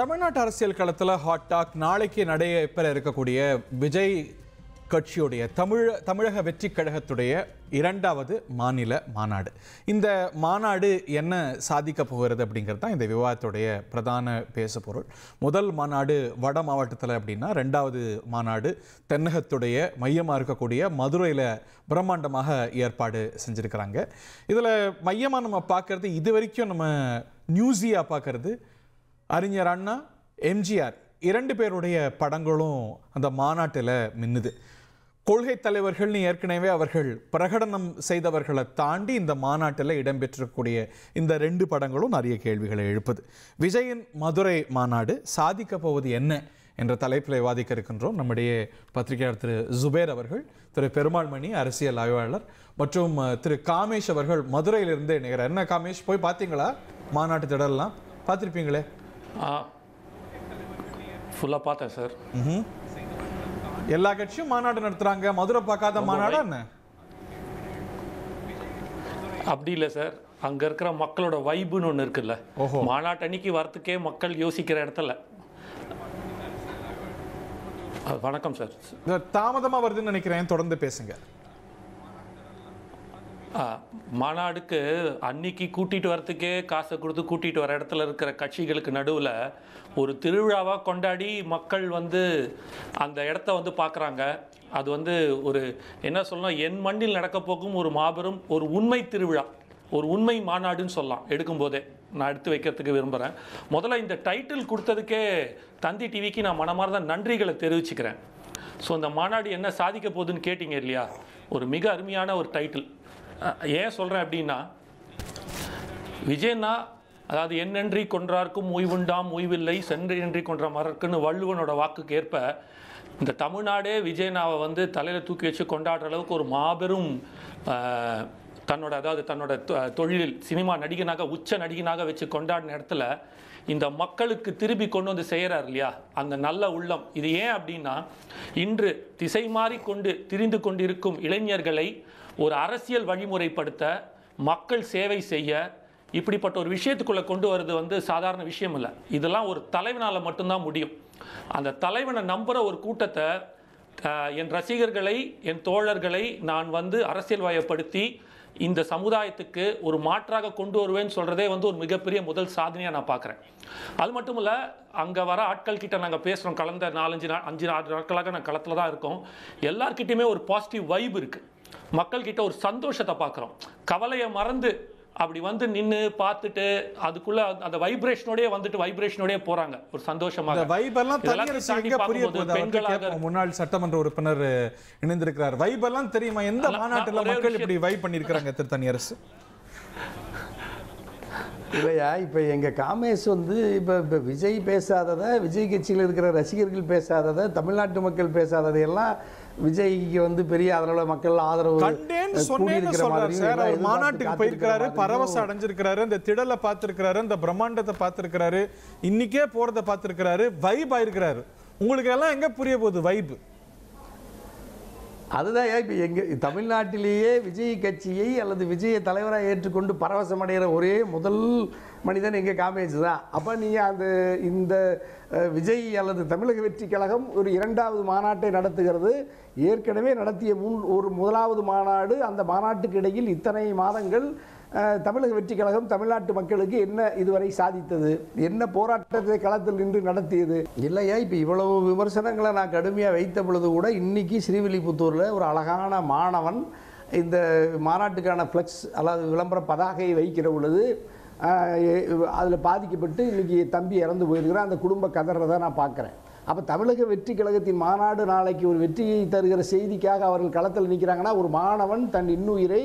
தமிழ்நாட்டு அரசியல் களத்தில் ஹாட் டாக் நாளைக்கு நடைபெற இருக்கக்கூடிய விஜய் கட்சியுடைய தமிழக வெற்றி கழகத்துடைய இரண்டாவது மாநில மாநாடு. இந்த மாநாடு என்ன சாதிக்க போகிறது அப்படிங்கிறது தான் இந்த விவாதத்துடைய பிரதான பேசுபொருள். முதல் மாநாடு வட மாவட்டத்தில் அப்படின்னா, ரெண்டாவது மாநாடு தென்னகத்துடைய மையமாக இருக்கக்கூடிய மதுரையில் பிரம்மாண்டமாக ஏற்பாடு செஞ்சுருக்கிறாங்க. இதில் மையமாக நம்ம பார்க்கறது, இது வரைக்கும் நம்ம நியூஸியாக பார்க்கறது, அறிஞர் அண்ணா, எம்ஜிஆர் இரண்டு பேருடைய படங்களும் அந்த மாநாட்டில் மின்னுது. கொள்கை தலைவர்கள்னு ஏற்கனவே அவர்கள் பிரகடனம் செய்தவர்களை தாண்டி இந்த மாநாட்டில் இடம்பெற்றக்கூடிய இந்த ரெண்டு படங்களும் நிறைய கேள்விகளை எழுப்புது. விஜயின் மதுரை மாநாடு சாதிக்க போவது என்ன என்ற தலைப்பில் விவாதிக்க இருக்கின்றோம். நம்முடைய பத்திரிகையாளர் திரு ஜுபேர் அவர்கள், திரு பெருமாள்மணி அரசியல் ஆய்வாளர் மற்றும் திரு காமேஷ் அவர்கள் மதுரையிலிருந்து இணைகிறார். என்ன காமேஷ், போய் பார்த்தீங்களா மாநாட்டு திடலாம்? பார்த்துருப்பீங்களே. ஃபுல்லாக பார்த்தேன் சார். எல்லா கட்சியும் மாநாடு நடத்துறாங்க, மதுரை பார்க்காத மாநாடு என்ன? அப்படி இல்லை சார், அங்கே இருக்கிற மக்களோட வைப்புன்னு ஒன்று இருக்குல்ல, மாநாட்டு அன்னைக்கு வரத்துக்கே மக்கள் யோசிக்கிற இடத்துல. வணக்கம் சார். தாமதமாக வருதுன்னு நினைக்கிறேன், தொடர்ந்து பேசுங்க. மாநாடுக்கு அன்னைக்கு கூட்டிகிட்டு வரத்துக்கே காசை கொடுத்து கூட்டிகிட்டு வர இடத்துல இருக்கிற கட்சிகளுக்கு நடுவில் ஒரு திருவிழாவாக கொண்டாடி மக்கள் அந்த இடத்த பார்க்குறாங்க. அது ஒரு என்ன சொல்லணும், என் மண்ணில் நடக்க போகும் ஒரு மாபெரும் ஒரு உண்மை திருவிழா, ஒரு உண்மை மாநாடுன்னு சொல்லலாம். எடுக்கும்போதே நான் எடுத்து வைக்கிறதுக்கு விரும்புகிறேன். முதல்ல இந்த டைட்டில் கொடுத்ததுக்கே தந்தி டிவிக்கு நான் மனமார்ந்த நன்றிகளை தெரிவிச்சுக்கிறேன். ஸோ இந்த மாநாடு என்ன சாதிக்க போகுதுன்னு கேட்டிங்க இல்லையா, ஒரு மிக அருமையான ஒரு டைட்டில். ஏன் சொல்கிறேன் அப்படின்னா, விஜயண்ணா, அதாவது என்னன்றி கொன்றார்க்கும் ஓய்வுண்டாம் ஓய்வில்லை, சென்றன்றி கொன்ற மரக்குன்னு வள்ளுவனோட வாக்குக்கு ஏற்ப இந்த தமிழ்நாடே விஜயண்ணாவை தலையில் தூக்கி வச்சு கொண்டாடுற அளவுக்கு ஒரு மாபெரும் தன்னோட தொழிலில் சினிமா நடிகனாக, உச்ச நடிகனாக வச்சு கொண்டாடின இடத்துல இந்த மக்களுக்கு திருப்பி கொண்டு செய்கிறார் இல்லையா, அந்த நல்ல உள்ளம். இது ஏன் அப்படின்னா, இன்று திசை மாறிக்கொண்டு திரிந்து கொண்டிருக்கும் இளைஞர்களை ஒரு அரசியல் வழிமுறைப்படுத்த, மக்கள் சேவை செய்ய, இப்படிப்பட்ட ஒரு விஷயத்துக்குள்ளே கொண்டு வருது சாதாரண விஷயம் இல்லை. இதெல்லாம் ஒரு தலைவனால் மட்டும்தான் முடியும். அந்த தலைவனை நம்புகிற ஒரு கூட்டத்தை, என் ரசிகர்களை, என் தோழர்களை நான் அரசியல் வயப்படுத்தி இந்த சமுதாயத்துக்கு ஒரு மாற்றாக கொண்டு வருவேன்னு சொல்கிறதே ஒரு மிகப்பெரிய முதல் சாதனையாக நான் பார்க்குறேன். அது மட்டும் இல்லை, அங்கே வர ஆட்கள் கிட்ட நாங்கள் பேசுகிறோம். கலந்த 4-5 நாட்களாக நான் களத்தில் தான் இருக்கோம். எல்லார்கிட்டையுமே ஒரு பாசிட்டிவ் வைப் இருக்குது. மக்கள்கிட்ட ஒரு சந்தோஷத்தை பார்க்குறோம். கவலையை மறந்து அப்படி நின்று பார்த்துட்டு அதுக்குள்ள அந்த வைப்ரேஷனோடய வைப்ரேஷனோடய போறாங்க ஒரு சந்தோஷமாக. முன்னாள் சட்டமன்ற உறுப்பினர் இணைந்திருக்கிறார். வைபெல்லாம் தெரியுமா? எந்த மாநாட்டில் மக்கள் இப்படி வைப் பண்ணியிருக்கிறாங்க திரு தனியரசு? இல்லையா, இப்போ எங்கள் காமேஷ் இப்போ விஜய் பேசாததை, விஜய் கட்சியில் இருக்கிற ரசிகர்கள் பேசாததை, தமிழ்நாட்டு மக்கள் பேசாததை எல்லாம் விஜய்க்கு பெரிய அளவில் மக்கள் ஆதரவு மாநாட்டுக்கு போயிருக்கிறாரு, பரவசம் அடைஞ்சிருக்கிறாரு, இந்த திடலை பார்த்திருக்கிறாரு, இந்த பிரம்மாண்டத்தை பார்த்திருக்கிறாரு, இன்னைக்கே போறதை பார்த்திருக்கிறாரு, வைப் ஆயிருக்கிறாரு. உங்களுக்கு எல்லாம் எங்க புரிய போகுது வைப்? அதுதான் இப்போ எங்கள் தமிழ்நாட்டிலேயே விஜய் கட்சியை அல்லது விஜயை தலைவராக ஏற்றுக்கொண்டு பரவசம் அடைகிற ஒரே முதல் மனிதன் எங்கள் காமேஷ் தான். அப்போ நீங்கள் இந்த விஜய் அல்லது தமிழக வெற்றி கழகம் ஒரு இரண்டாவது மாநாட்டை நடத்துகிறது. ஏற்கனவே நடத்திய ஒரு முதலாவது மாநாடு, அந்த மாநாட்டுக்கு இடையில் இத்தனை மாதங்கள் தமிழக வெற்றி கழகம் தமிழ்நாட்டு மக்களுக்கு என்ன இதுவரை சாதித்தது, என்ன போராட்டத்தை களத்தில் நின்று நடத்தியது இல்லையா? இப்போ இவ்வளவு விமர்சனங்களை நான் கடுமையாக வைத்த பொழுது கூட இன்னைக்கு ஸ்ரீவில்லிபுத்தூரில் ஒரு அழகான மாணவன் இந்த மாநாட்டுக்கான ஃப்ளெக்ஸ் அதாவது விளம்பர பதாகையை வைக்கிற பொழுது அதில் பாதிக்கப்பட்டு இன்றைக்கி தம்பி இறந்து போயிருக்கிற அந்த குடும்ப கதறதை நான் பார்க்குறேன். அப்போ தமிழக வெற்றி கழகத்தின் மாநாடு நாளைக்கு ஒரு வெற்றியை தருகிற செய்திக்காக அவர்கள் களத்தில் நிற்கிறாங்கன்னா, ஒரு மாணவன் தன் இன்னுயிரை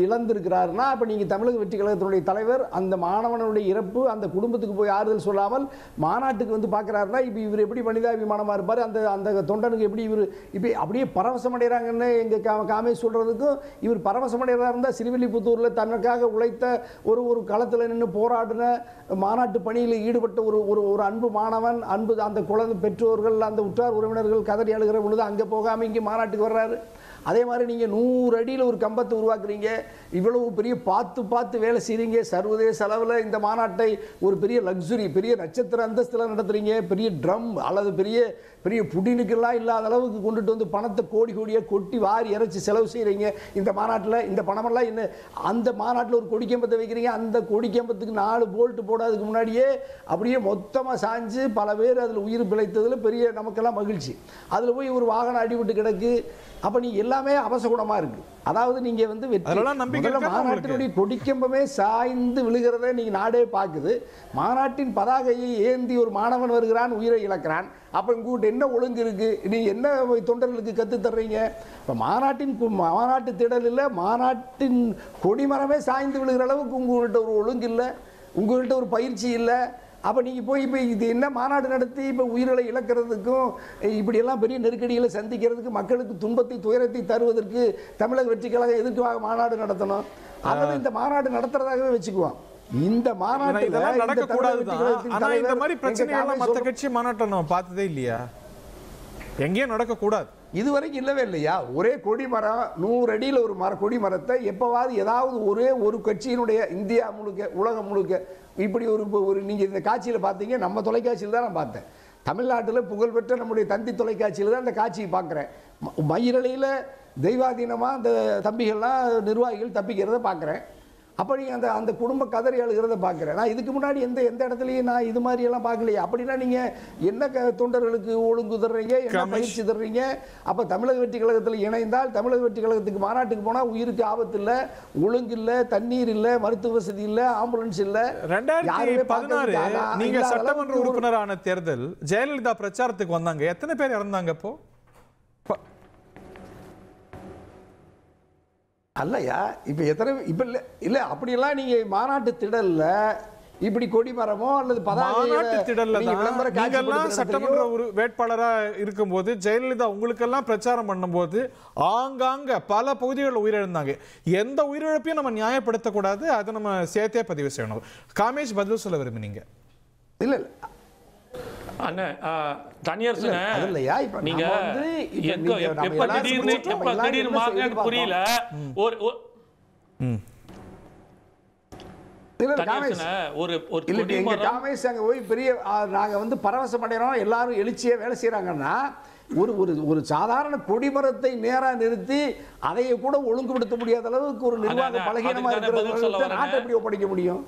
இழந்திருக்கிறாருன்னா, அப்போ நீங்கள் தமிழக வெற்றி கழகத்தினுடைய தலைவர் அந்த மாணவனுடைய இறப்பு அந்த குடும்பத்துக்கு போய் ஆறுதல் சொல்லாமல் மாநாட்டுக்கு பார்க்குறாருன்னா, இப்போ இவர் எப்படி மனிதாபிமானமாக இருப்பார்? அந்த தொண்டனுக்கு எப்படி இவர் இப்போ அப்படியே பரவசமடைகிறாங்கன்னு எங்கள் காமேஷ் சொல்கிறதுக்கும், இவர் பரவசமடைகிறதா இருந்தால் ஸ்ரீவில்லிபுத்தூரில் தனக்காக உழைத்த ஒரு களத்தில் நின்று போராடின மாநாட்டு பணியில் ஈடுபட்ட ஒரு அன்பு மாணவன், அந்த குழந்தை பெற்றோர்கள், அந்த உற்றார் உறவினர்கள் கதறி அழுகிற பொழுது அங்கே போகாமல் இங்கே மாநாட்டுக்கு வர்றாரு. அதே மாதிரி நீங்கள் 100 அடியில் ஒரு கம்பத்தை உருவாக்குறீங்க, இவ்வளவு பெரிய பார்த்து வேலை செய்கிறீங்க, சர்வதேச அளவில் இந்த மாநாட்டை ஒரு பெரிய லக்ஸுரி, பெரிய நட்சத்திர அந்தஸ்தில் நடத்துகிறீங்க, பெரிய ட்ரம் அல்லது பெரிய பெரிய புடினுக்கெல்லாம் இல்லாத அளவுக்கு கொண்டுட்டு வந்து பணத்தை கோடியாக கொட்டி வாரி இறைச்சி செலவு செய்கிறீங்க இந்த மாநாட்டில். இந்த பணமெல்லாம் என்ன, அந்த மாநாட்டில் ஒரு கொடிக்கம்பத்தை வைக்கிறீங்க, அந்த கொடிக்கம்பத்துக்கு 4 போல்ட் போடாததுக்கு முன்னாடியே அப்படியே மொத்தமாக சாஞ்சு பல பேர் அதில் உயிர் பிழைத்ததில் பெரிய நமக்கெல்லாம் மகிழ்ச்சி. அதில் போய் ஒரு வாகனம் அடிபட்டு கிடக்கு. அப்போ நீ எல்லாமே அபசகுணமாக இருக்குது. அதாவது நீங்கள் வந்து மாநாட்டினுடைய கொடிக்கம்பமே சாய்ந்து விழுகிறத நீங்கள் நாடே பார்க்குது. மாநாட்டின் பதாகையை ஏந்தி ஒரு மாணவன் வருகிறான், உயிரை இழக்கிறான். அப்போ உங்கள்கிட்ட என்ன ஒழுங்கு இருக்குது? நீங்கள் என்ன தொண்டர்களுக்கு கற்றுத்தர்றீங்க? இப்போ மாநாட்டு திடல் இல்லை, மாநாட்டின் கொடிமரமே சாய்ந்து விழுகிற அளவுக்கு உங்கள்கிட்ட ஒரு ஒழுங்கு இல்லை, உங்கள்கிட்ட ஒரு பயிற்சி இல்லை. அப்போ நீங்கள் போய் இப்போ இது என்ன மாநாடு நடத்தி இப்போ உயிர்களை இழக்கிறதுக்கும் இப்படியெல்லாம் பெரிய நெருக்கடிகளை சந்திக்கிறதுக்கு, மக்களுக்கு துன்பத்தை துயரத்தை தருவதற்கு தமிழக வெற்றி கழகம் எதுக்காக மாநாடு நடத்தணும்? அதாவது இந்த மாநாடு நடத்துறதாகவே வச்சுக்குவோம். இந்த மாநாடு இந்த மாதிரி பிரச்சனைகள் மற்ற கட்சி மாநாட்டை நம்ம பார்த்ததே இல்லையா? எங்கேயும் நடக்கக்கூடாது, இதுவரைக்கும் இல்லவே இல்லையா? ஒரே கொடிமரம் 100 அடியில் ஒரு கொடிமரத்தை எப்போவாது ஏதாவது ஒரே ஒரு கட்சியினுடைய இந்தியா முழுக்க உலகம் முழுக்க இப்படி ஒரு நீங்கள் இந்த காட்சியில் பார்த்தீங்க, நம்ம தொலைக்காட்சியில் தான் நான் பார்த்தேன். தமிழ்நாட்டில் புகழ்பெற்ற நம்முடைய தந்தி தொலைக்காட்சியில் தான் அந்த காட்சியை பார்க்குறேன். மயிரலையில் தெய்வாதீனமாக அந்த தம்பிகள்லாம் நிர்வாகிகள் தப்பிக்கிறத பார்க்குறேன். அப்போ நீங்கள் அந்த குடும்ப கதறி அழுகிறத பார்க்குறேன். நான் இதுக்கு முன்னாடி எந்த இடத்துலையும் நான் இது மாதிரியெல்லாம் பார்க்கலையே. அப்படின்னா நீங்கள் என்ன தொண்டர்களுக்கு ஒழுங்கு தர்றீங்க, என்ன பயிற்சி தர்றீங்க? அப்போ தமிழக வெற்றி கழகத்தில் இணைந்தால் தமிழக வெற்றி கழகத்துக்கு மாநாட்டுக்கு போனால் உயிருக்கு ஆபத்து இல்லை, ஒழுங்கு இல்லை, தண்ணீர் இல்லை, மருத்துவ வசதி இல்லை, ஆம்புலன்ஸ் இல்லை. 2016 நீங்கள் சட்டமன்ற உறுப்பினரான தேர்தல் ஜெயலலிதா பிரச்சாரத்துக்கு வந்தாங்க, எத்தனை பேர் இறந்தாங்க அப்போ? அல்லையா, இப்போ எத்தனை இப்போ இல்லை அப்படியெல்லாம் நீங்கள் மாநாட்டு திடல்ல இப்படி கொடிமரமோ அல்லது மாநாட்டு திடல்ல நீங்கெல்லாம் சட்டமன்ற வேட்பாளரா இருக்கும்போது ஜெயலலிதா உங்களுக்கெல்லாம் பிரச்சாரம் பண்ணும்போது ஆங்காங்க பல பகுதிகளில் உயிரிழந்தாங்க. எந்த உயிரிழப்பையும் நம்ம நியாயப்படுத்தக்கூடாது, அதை நம்ம சேர்த்தே பதிவு செய்யணும். காமேஷ் பதில் சொல்ல விரும்பினீங்க? இல்லை அண்ணா தனியரசன நீங்க எப்ப திடீர்னு மாறினு புரியல. ஒரு நாங்க வந்து பரவசம் அடைகிறோம், எல்லாரும் எழுச்சியா வேலை செய்யறாங்கன்னா ஒரு சாதாரண கொடிமரத்தை நேரா நிறுத்தி அதைய கூட ஒழுங்குபடுத்த முடியாத அளவுக்கு ஒரு நிர்வாக பலகீனமா இருக்கிற நாட்டை எப்படி ஒப்படைக்க முடியும்?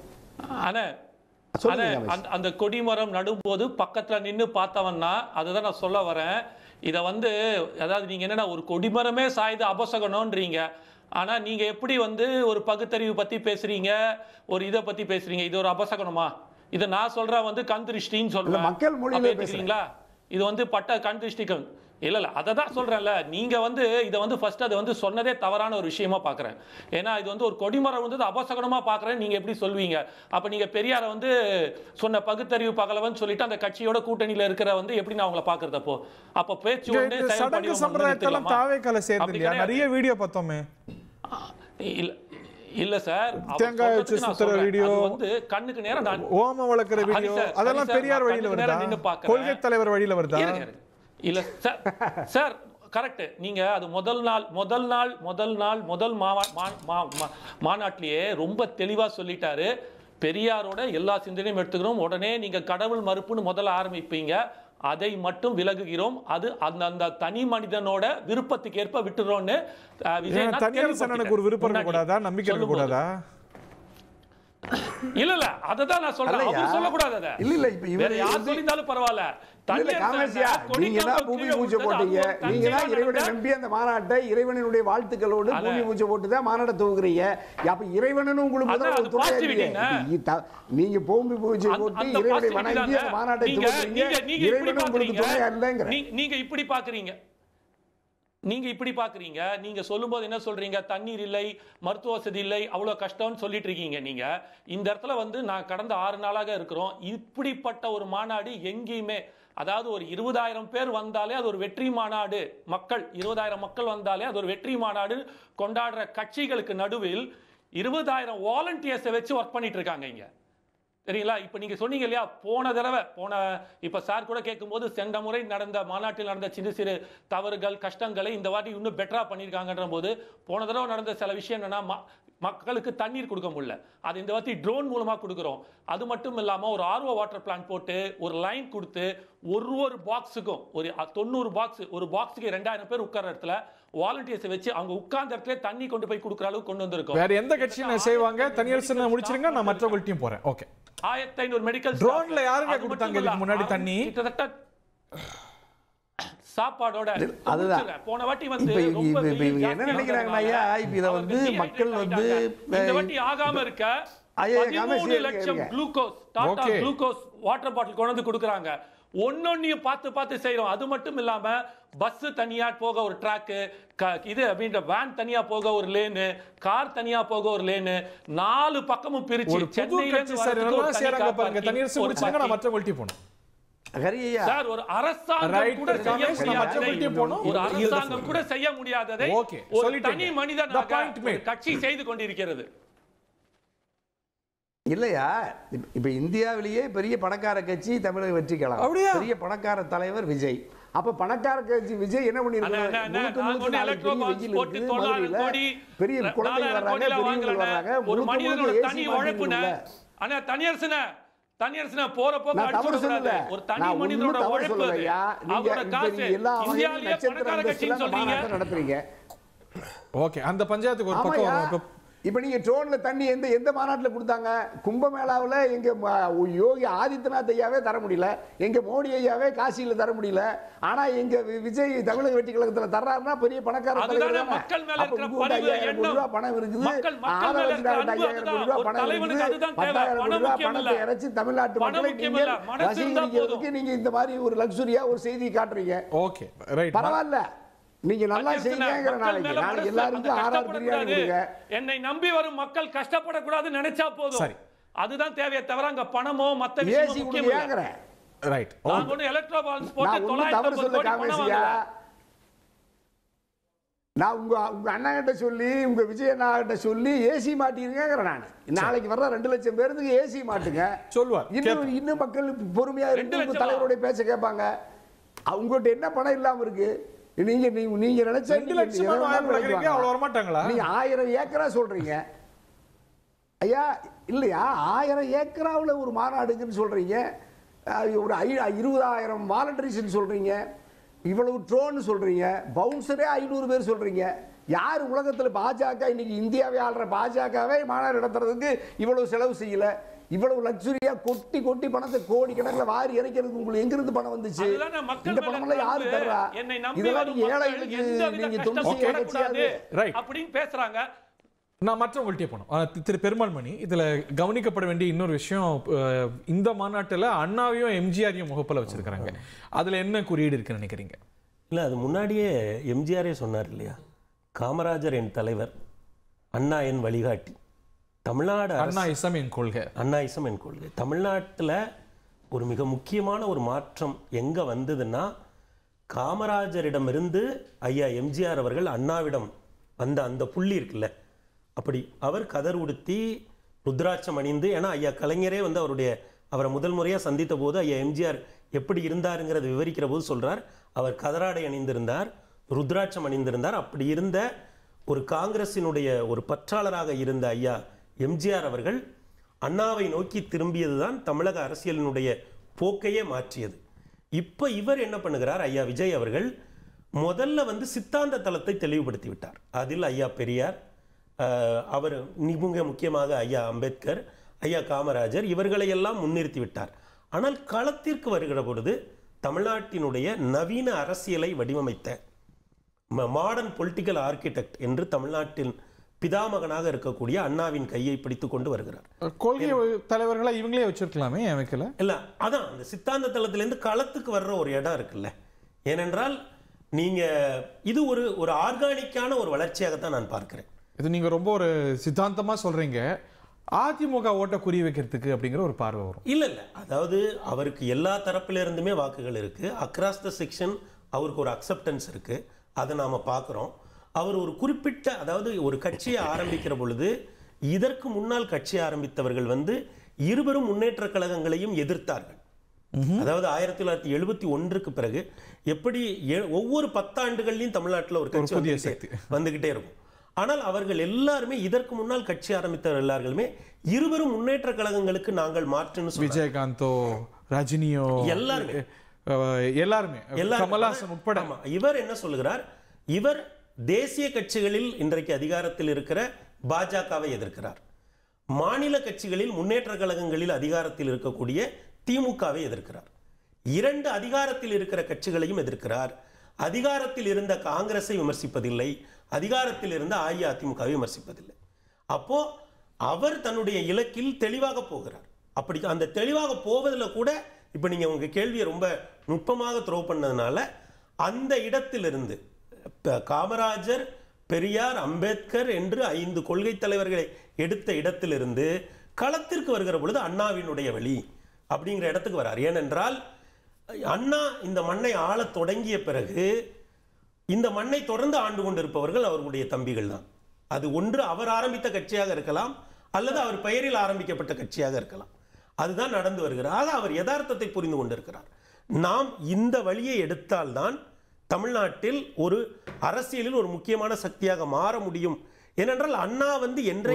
அந்த கொடிமரம் நடும்போது பக்கத்துல நின்று பார்த்தவன்னா அதுதான் நான் சொல்ல வரேன். இதை வந்து அதாவது நீங்க என்னன்னா ஒரு கொடிமரமே சாய்ந்து அபசகனம்ன்றீங்க. ஆனா நீங்க எப்படி வந்து ஒரு பகுத்தறிவு பத்தி பேசுறீங்க, ஒரு இதை பத்தி பேசுறீங்க? இது ஒரு அபசகனமா? இதை நான் சொல்றேன் வந்து கண் திருஷ்டின்னு சொல்றேன். மக்கள் மொழியில பேசுறீங்களா? இது வந்து பட்ட கண் திருஷ்டிகள் இல்ல அதை தான் சொல்றேன்ல. நீங்க வந்து இதை வந்து ஃபர்ஸ்ட் அதை வந்து சொன்னதே தவறான ஒரு விஷயமா பாக்குறேன். ஏன்னா இது வந்து ஒரு கொடிமரம் வந்து அபசகனமா பாக்குறேன் நீங்க எப்படி சொல்வீங்க? அப்ப நீங்க பெரியாரை வந்து சொன்ன பகுத்தறிவு பகலவன் சொல்லிட்டு அந்த கட்சியோட கூட்டணியில இருக்கிற வந்து எப்படி நான் அவங்கள பாக்குறது? அப்ப பேச்சு வந்து நிறைய வீடியோ பார்த்தோமே. இல்ல சார், தேங்காய் வச்சு சுத்துற வீடியோ வந்து கண்ணுக்கு நேரா ஓம வளர்க்கிற வீடியோ அதெல்லாம் பெரியார் வழியில வருதா, கொள்கை தலைவர் வழியில வருதா? இல்ல சார் கரெக்ட். நீங்க அது முதல் மாநாட்டிலேயே ரொம்ப தெளிவா சொல்லிட்டாரு. பெரியாரோட எல்லா சிந்தனையும் எடுத்துக்கிறோம், உடனே நீங்க கடவுள் மறுப்புன்னு முதல்ல ஆரம்பிப்பீங்க, அதை மட்டும் விலகுகிறோம், அது அந்த தனி மனிதனோட விருப்பத்துக்கு ஏற்ப விட்டுறோம்னு விஜய் ஒரு விருப்பம் இருக்க கூடாதா, நம்பிக்கை இருக்க கூடாதா? இல்ல அததான் நான் சொல்றேன். அவர் சொல்ல கூடாது. அத இல்ல இப்ப இவர யார் சொல்லினாலும் பரவாயில்ல. நீங்க தான் பூமி பூஜை போட்டீங்க, நீங்க தான் இறைவனை நம்பி அந்த மாநாட்டை இறைவனுடைய வாழ்த்துக்களோடு பூமி பூஜை போட்டு தான் மாநாட்டை துவங்குறீங்க. அப்ப இறைவனும் உங்களுக்கு நீங்க பூமி பூஜை போட்டு இறைவனை வணங்கி அந்த மாநாட்டை துவங்குறீங்க, இறைவனும் உங்களுக்கு துணையா இல்லைங்கிற நீங்க இப்படி பாக்குறீங்க. நீங்க சொல்லும்போது என்ன சொல்றீங்க? தண்ணீர் இல்லை, மருத்துவ வசதி இல்லை, அவ்வளவு கஷ்டம்னு சொல்லிட்டு இருக்கீங்க. நீங்க இந்த இடத்துல வந்து நான் கடந்த 6 நாளாக இருக்கிறோம், இப்படிப்பட்ட ஒரு மாநாடு எங்கேயுமே, அதாவது ஒரு 20,000 பேர் வந்தாலே அது ஒரு வெற்றி மாநாடு, 20,000 மக்கள் வந்தாலே அது ஒரு வெற்றி மாநாடு கொண்டாடுற கட்சிகளுக்கு நடுவில் 20,000 வாலண்டியர்ஸை வச்சு ஒர்க் பண்ணிட்டு இருக்காங்க. இங்க சரிங்களா? இப்ப நீங்க சொன்னீங்க இல்லையா, இப்ப சார் கூட கேட்கும்போது சென்ற முறை நடந்த மாநாட்டில் நடந்த சிறு சிறு தவறுகள் கஷ்டங்களை இந்த வாட்டி இன்னும் பெட்டரா பண்ணியிருக்காங்கன்ற போது, போன தடவை நடந்த சில விஷயம் என்னன்னா, மக்களுக்கு தண்ணீர் கொடுக்க முடியல, அது இந்த வாட்டி ட்ரோன் மூலமா கொடுக்குறோம். அது மட்டும் இல்லாம ஒரு ஆர்ஓ வாட்டர் பிளான்ட் போட்டு ஒரு லைன் கொடுத்து ஒரு பாக்ஸுக்கும் ஒரு 90 பாக்ஸ், ஒரு பாக்ஸுக்கு 2000 பேர் உட்கார்ற இடத்துல வாலண்டியர்ஸ் வச்சு அவங்க உட்கார்ந்த இடத்துல தண்ணி கொண்டு போய் கொடுக்குற அளவுக்கு கொண்டு வந்திருக்கோம். வேற எந்த கட்சியும் செய்வாங்க? தனியரசு முடிச்சிருங்க, நான் மற்றவங்கள்ட்டையும் போறேன். ஓகே, 1500 மெடிக்கல் ட்ரோன்ல யாருங்க கொடுத்தாங்க இதுக்கு முன்னாடி தண்ணி? கிட்டத்தட்ட சாப்பாடோட அதுதான் போன வாட்டி வந்து என்ன நினைக்கிறாங்க ஐயா, இப்ப இத வந்து மக்கள் வந்து இந்த வாட்டி ஆகாம இருக்க 13 லட்சம் glucose, Tata glucose water bottle கொண்டு வந்து கொடுக்குறாங்க. ஒன்னொன்னையும் பார்த்து செய்யறோம். அது மட்டும் இல்லாம பஸ் தனியா போக ஒரு ட்ராக், இது அப்படின்ற வேன் தனியா போக ஒரு லேனு, கார் தனியா போக ஒரு லேனு, 4 பக்கமும் பிரிச்சு சென்னையில தனியரசு முடிச்சாங்க, நான் மற்றவங்கள்ட்டையும் போனேன். சார் ஒரு அரசாங்கம் கூட செய்ய முடியாததை, ஒரு அரசாங்கம் கூட செய்ய முடியாததை ஒரு தனி மனிதனாக கட்சி செய்து கொண்டிருக்கிறது. இல்லையா, இப்ப இந்தியாவிலேயே பெரிய பணக்கார கட்சி தமிழக வெற்றி கழகம், பெரிய பணக்கார தலைவர் விஜய். அப்ப பணக்கார கட்சி விஜய் என்ன பண்ணிருக்காங்க? பெரிய குழந்தைகள் வர்றாங்க, பெரியவர்கள் வர்றாங்க, ஒரு மனிதனோட தனி உழைப்புன ஆனா தனியரசு போற போக்கு அடிச்சு சொல்றாரு. ஒரு தனி மனிதனோட உழைப்பு, அவரோட காசு. இந்தியாவிலேயே பணக்கார கட்சின்னு சொல்றீங்க, நடத்துறீங்க. ஓகே, அந்த பஞ்சாயத்துக்கு ஒரு பக்கம். இப்ப நீங்க ட்ரோன்ல தண்ணி எந்த மாநாட்டில் கொடுத்தாங்க? கும்பமேளாவில் எங்க யோகி ஆதித்யநாத் ஐயாவே தர முடியல, எங்க மோடி ஐயாவே காசியில தர முடியல. ஆனா எங்க விஜய் தமிழக வெற்றி கழகத்துல தர்றாருன்னா பெரிய பணக்கார தலைவர். மக்கள் மேல இருக்கிற பரிவு எண்ணம், பணம் இருக்குது, மக்கள் மேல இருக்கிற அன்பு, அதுதான் தலைவனுக்கு அதுதான் தேவை. பணம் முக்கியம் இல்ல, இறைச்சி தமிழ்நாட்டு மக்களை நீங்க வசீகரிக்கிறதுக்கு நீங்க இந்த மாதிரி ஒரு லக்ஸுரியா ஒரு செய்தி காட்டுறீங்க. ஓகே, ரைட், பரவாயில்ல, நீங்க நல்லா செய்யுங்க. நாளைக்கு எல்லாருக்கும் ஆறாறு பிரியாணி கொடுங்க. என்னை நம்பி வரும் மக்கள் கஷ்டப்படக்கூடாதுன்னு நினைச்சா போதும். அதுதான் தேவையே தவிர அங்க பணமோ மத்த விஷயம் முக்கியம் இல்ல. ரைட், நான் ஒன்னு எலக்ட்ரோ பால்ஸ் போட்டு 950 கோடி பணம் வாங்கல. நான் உங்க அண்ணா கிட்ட சொல்லி, உங்க விஜய் அண்ணா கிட்ட சொல்லி ஏசி மாட்டிருக்கேங்கிறேன். நான் நாளைக்கு வர்ற 2 லட்சம் பேருக்கு ஏசி மாட்டுங்க சொல்லுவார். இன்னும் மக்கள் பொறுமையா இருந்து தலைவருடைய பேச்ச கேட்பாங்க. அவங்ககிட்ட என்ன பணம் இல்லாம இருக்கு? நீங்க நினைச்சா 2 லட்சம் அவ்வளவு வர மாட்டாங்களா? நீங்க 1000 ஏக்கரா சொல்றீங்க ஐயா, இல்லையா? 1000 ஏக்கராவில் ஒரு மாநாடுங்கன்னு சொல்றீங்க, ஒரு 20,000 வாலண்டரிஸ் சொல்றீங்க, இவ்வளவு ட்ரோன் சொல்றீங்க, பவுன்சரே 500 பேர் சொல்றீங்க. யார் உலகத்தில் பாஜக இன்னைக்கு இந்தியாவை ஆள்ற பாஜகவே மாநாடு நடத்துறதுக்கு இவ்வளவு செலவு செய்யல? இவ்வளவு லக்ஸுரியா கொட்டி பணத்தை கோடி கணக்கில் வாரி இறைக்கிறதுக்கு உங்களுக்கு எங்க இருந்து பணம் வந்துச்சு? இந்த பணம் எல்லாம் யாரு தர்றா? இதெல்லாம் நீங்க ஏழைகளுக்கு நீங்க தொண்டு செய்ய கட்சியாது அப்படின்னு பேசுறாங்க. நான் மற்றவங்கள்ட்டே போனோம். திரு பெருமாள்மணி, இதுல கவனிக்கப்பட வேண்டிய இன்னொரு விஷயம், இந்த மாநாட்டில் அண்ணாவையும் எம்ஜிஆரையும் முகப்பில் வச்சிருக்கிறாங்க. அதுல என்ன குறியீடு இருக்குன்னு நினைக்கிறீங்க? இல்லை, அது முன்னாடியே எம்ஜிஆரே சொன்னார் இல்லையா, காமராஜர் என் தலைவர், அண்ணா என் வழிகாட்டி, தமிழ்நாடு அண்ணாயிசம் என் கொள்கை, அண்ணாயிசம் என் கொள்கை. தமிழ்நாட்டில் ஒரு மிக முக்கியமான ஒரு மாற்றம் எங்கே வந்ததுன்னா, காமராஜரிடமிருந்து ஐயா எம்ஜிஆர் அவர்கள் அண்ணாவிடம் வந்த அந்த புள்ளி இருக்குல்ல, அப்படி அவர் கதர் உடுத்தி ருத்ராட்சம் அணிந்து, ஏன்னா ஐயா கலைஞரே வந்து அவரை முதல் முறையாக சந்தித்த போது ஐயா எம்ஜிஆர் எப்படி இருந்தாருங்கிறத விவரிக்கிற போது சொல்கிறார், அவர் கதராடை அணிந்திருந்தார், ருத்ராட்சம் அணிந்திருந்தார். அப்படி இருந்த ஒரு காங்கிரசினுடைய ஒரு பற்றாளராக இருந்த ஐயா எம்ஜிஆர் அவர்கள் அண்ணாவை நோக்கி திரும்பியது தான் தமிழக அரசியலினுடைய போக்கையே மாற்றியது. இப்போ இவர் என்ன பண்ணுகிறார், ஐயா விஜய் அவர்கள் முதல்ல வந்து சித்தாந்த தளத்தை தெளிவுபடுத்தி விட்டார். அதில் ஐயா பெரியார், அவர் மிக முக்கியமாக ஐயா அம்பேத்கர், ஐயா காமராஜர், இவர்களையெல்லாம் முன்னிறுத்தி விட்டார். ஆனால் களத்திற்கு வருகிற பொழுது தமிழ்நாட்டினுடைய நவீன அரசியலை வடிவமைத்த மாடர்ன் பொலிட்டிக்கல் ஆர்கிடெக்ட் என்று தமிழ்நாட்டின் பிதாமகனாக இருக்கக்கூடிய அண்ணாவின் கையை பிடித்து கொண்டு வருகிறார். கொள்கை தலைவர்களை இவங்களே வச்சிருக்கலாமே, வைக்கல? இல்ல, அதான் அந்த சித்தாந்த தளத்திலிருந்து களத்துக்கு வர்ற ஒரு இடம் இருக்குல்ல. ஏனென்றால் நீங்க இது ஒரு ஆர்கானிக்கான ஒரு வளர்ச்சியாகத்தான் நான் பார்க்கிறேன். இது நீங்க ரொம்ப ஒரு சித்தாந்தமா சொல்றீங்க. அதிமுக ஓட்ட குறி வைக்கிறதுக்கு அப்படிங்கிற ஒரு பார்வை வரும். இல்ல, அதாவது அவருக்கு எல்லா தரப்பில இருந்துமே வாக்குகள் இருக்கு. அக்ராஸ் த செக்ஷன் அவருக்கு ஒரு அக்செப்டன்ஸ் இருக்கு. அதை நாம பார்க்கிறோம். அவர் ஒரு குறிப்பிட்ட, அதாவது ஒரு கட்சியை ஆரம்பிக்கிற பொழுது இதற்கு முன்னால் கட்சி ஆரம்பித்தவர்கள் வந்து இருவரும் முன்னேற்ற கழகங்களையும் எதிர்த்தார்கள். அதாவது 1971க்கு பிறகு எப்படி ஒவ்வொரு 10 ஆண்டுகள்லையும் தமிழ்நாட்டில் ஒரு கட்சி வந்துகிட்டே இருக்கும். ஆனால் அவர்கள் எல்லாருமே இதற்கு முன்னால் கட்சி ஆரம்பித்தவர் எல்லாருமே இருவரும் முன்னேற்ற கழகங்களுக்கு நாங்கள் மாற்றுன்னு விஜயகாந்தோ ரஜினியோ எல்லாருமே கமல்ஹாசன் உட்பட. இவர் என்ன சொல்லுகிறார், இவர் தேசிய கட்சிகளில் இன்றைக்கு அதிகாரத்தில் இருக்கிற பாஜகவை எதிர்க்கிறார், மாநில கட்சிகளில் முன்னேற்ற கழகங்களில் அதிகாரத்தில் இருக்கக்கூடிய திமுகவை எதிர்க்கிறார், 2 அதிகாரத்தில் இருக்கிற கட்சிகளையும் எதிர்க்கிறார். அதிகாரத்தில் இருந்த காங்கிரஸை விமர்சிப்பதில்லை, அதிகாரத்தில் இருந்த அஇஅதிமுகவை விமர்சிப்பதில்லை. அப்போ அவர் தன்னுடைய இலக்கில் தெளிவாக போகிறார். அப்படி அந்த தெளிவாக போவதில் கூட இப்போ நீங்கள் உங்கள் கேள்வியை ரொம்ப நுட்பமாக த்ரோ பண்ணதுனால அந்த இடத்திலிருந்து காமராஜர், பெரியார், அம்பேத்கர் என்று 5 கொள்கை தலைவர்களை எடுத்த இடத்திலிருந்து களத்திற்கு வருகிற பொழுது அண்ணாவினுடைய வழி அப்படிங்கிற இடத்துக்கு வரார். ஏனென்றால் அண்ணா இந்த மண்ணை ஆள தொடங்கிய பிறகு இந்த மண்ணை தொடர்ந்து ஆண்டு கொண்டிருப்பவர்கள் அவர்களுடைய தம்பிகள் தான். அது ஒன்று அவர் ஆரம்பித்த கட்சியாக இருக்கலாம், அல்லது அவர் பெயரில் ஆரம்பிக்கப்பட்ட கட்சியாக இருக்கலாம். அதுதான் நடந்து வருகிறார். அவர் யதார்த்தத்தை புரிந்து கொண்டிருக்கிறார். நாம் இந்த வழியை எடுத்தால்தான் தமிழ்நாட்டில் ஒரு அரசியலில் ஒரு முக்கியமான சக்தியாக மாற முடியும். ஏனென்றால் அண்ணா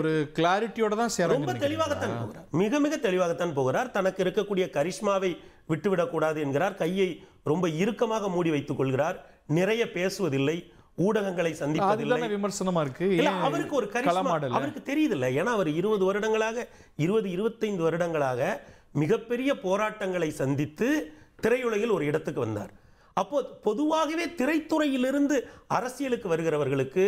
ஒரு கிளாரிட்டியோட தான் ரொம்ப தெளிவாகத்தான் போகிறார், மிக மிக தெளிவாகத்தான் போகிறார். தனக்கு இருக்கக்கூடிய கரிஷ்மாவை விட்டுவிடக்கூடாது என்கிறார். கையை ரொம்ப இறுக்கமாக மூடி வைத்துக் கொள்கிறார். நிறைய பேசுவதில்லை, ஊடகங்களை சந்திப்பதில்லை. விமர்சனமா இருக்கு. அவருக்கு ஒரு கரிஷ்மா அவருக்கு தெரியுதில்லை. ஏன்னா அவர் 20-25 வருடங்களாக மிகப்பெரிய போராட்டங்களை சந்தித்து திரையுலகில் ஒரு இடத்துக்கு வந்தார். அப்போ பொதுவாகவே திரைத்துறையிலிருந்து அரசியலுக்கு வருகிறவர்களுக்கு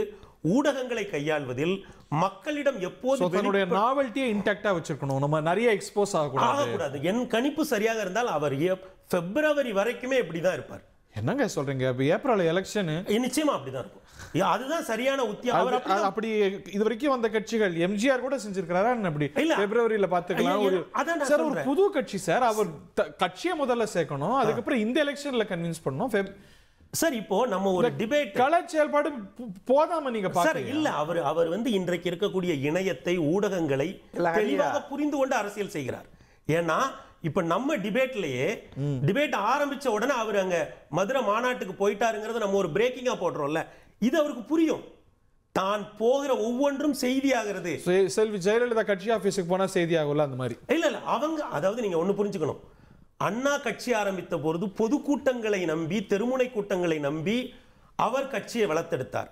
ஊடகங்களை கையாள்வதில் மக்களிடம் எப்போது தன்னுடைய நாவல்ட்டியை இன்டாக்டா வச்சிருக்கணும், நம்ம நிறைய எக்ஸ்போஸ் ஆகக்கூடாது. என் கணிப்பு சரியாக இருந்தால் அவர் பிப்ரவரி வரைக்குமே இப்படிதான் இருப்பார். என்னங்க சொல்றீங்க? ஏப்ரல் எலெக்ஷன் நிச்சயமா அப்படிதான் இருக்கும். அதுதான் சரியான உத்தியோகம். அப்படி இது வரைக்கும் வந்த கட்சிகள் எம்ஜிஆர் கூட செஞ்சிருக்காரா? அப்படி பிப்ரவரியில பாத்துக்கலாம். ஒரு புது கட்சி சார், அவர் கட்சியை முதல்ல சேர்க்கணும், அதுக்கப்புறம் இந்த எலெக்ஷன்ல கன்வின்ஸ் பண்ணணும் சார். இப்போ நம்ம ஒரு டிபேட் கள செயல்பாடு போதாம நீங்க பாருங்க. இல்ல அவர் இன்றைக்கு இருக்கக்கூடிய இணையத்தை, ஊடகங்களை தெளிவாக புரிந்து கொண்டு அரசியல் செய்கிறார். ஏன்னா இப்ப நம்ம டிபேட் ஆரம்பிச்ச உடனே அவர் அங்க மதுரை மாநாட்டுக்கு போயிட்டாருங்கிறது நம்ம ஒரு பிரேக்கிங்கா போடுறோம்ல, இது அவருக்கு புரியும். தான் போகிற ஒவ்வொன்றும் செய்தி ஆகிறது. செல்வி ஜெயலலிதா கட்சி ஆபீஸுக்கு போனா செய்தி ஆகும்ல, அந்த மாதிரி இல்ல அவங்க, அதாவது நீங்க ஒண்ணு புரிஞ்சுக்கணும், அண்ணா கட்சி ஆரம்பித்த பொழுது பொதுக்கூட்டங்களை நம்பி, தெருமுனை கூட்டங்களை நம்பி அவர் கட்சியை வளர்த்தெடுத்தார்.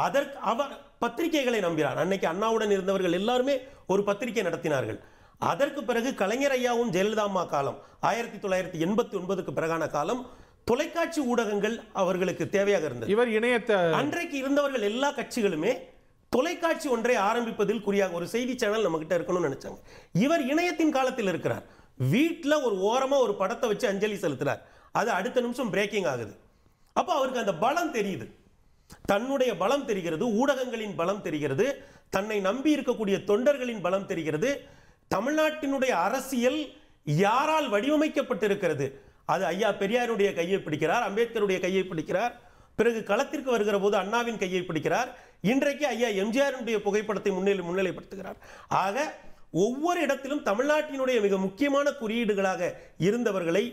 அதற்கு அவர் பத்திரிகைகளை நம்பினார். அன்னைக்கு அண்ணாவுடன் இருந்தவர்கள் எல்லாருமே ஒரு பத்திரிகை நடத்தினார்கள். அதற்கு பிறகு கலைஞர் ஐயாவும் ஜெயலலிதா அம்மா காலம் 1989க்கு பிறகான காலம் தொலைக்காட்சி ஊடகங்கள் அவர்களுக்கு தேவையாக இருந்தது. இவர் இணையத்தை அன்றைக்கு இருந்தவர்கள் எல்லா கட்சிகளுமே தொலைக்காட்சி ஒன்றை ஆரம்பிப்பதில் குறியாக ஒரு செய்தி சேனல் நம்ம கிட்ட இருக்கணும்னு நினைச்சாங்க. இவர் இணையத்தின் காலத்தில் இருக்கிறார். வீட்டில் ஒரு ஓரமா ஒரு படத்தை வச்சு அஞ்சலி செலுத்துறார். அது அடுத்த நிமிஷம் பிரேக்கிங் ஆகுது. அப்போ அவருக்கு அந்த பலம் தெரியுது, தன்னுடைய பலம் தெரிகிறது, ஊடகங்களின் பலம் தெரிகிறது, தன்னை நம்பி இருக்கக்கூடிய தொண்டர்களின் பலம் தெரிகிறது. தமிழ்நாட்டினுடைய அரசியல் யாரால் வடிவமைக்கப்பட்டிருக்கிறது? அது ஐயா பெரியாருடைய கையை பிடிக்கிறார், அம்பேத்கருடைய கையை பிடிக்கிறார், பிறகு களத்திற்கு வருகிற போது அண்ணாவின் கையை பிடிக்கிறார், இன்றைக்கு ஐயா எம்ஜிஆருடைய புகைப்படத்தை முன்னிலைப்படுத்துகிறார். ஆக ஒவ்வொரு இடத்திலும் தமிழ்நாட்டினுடைய மிக முக்கியமான குறியீடுகளாக இருந்தவர்களை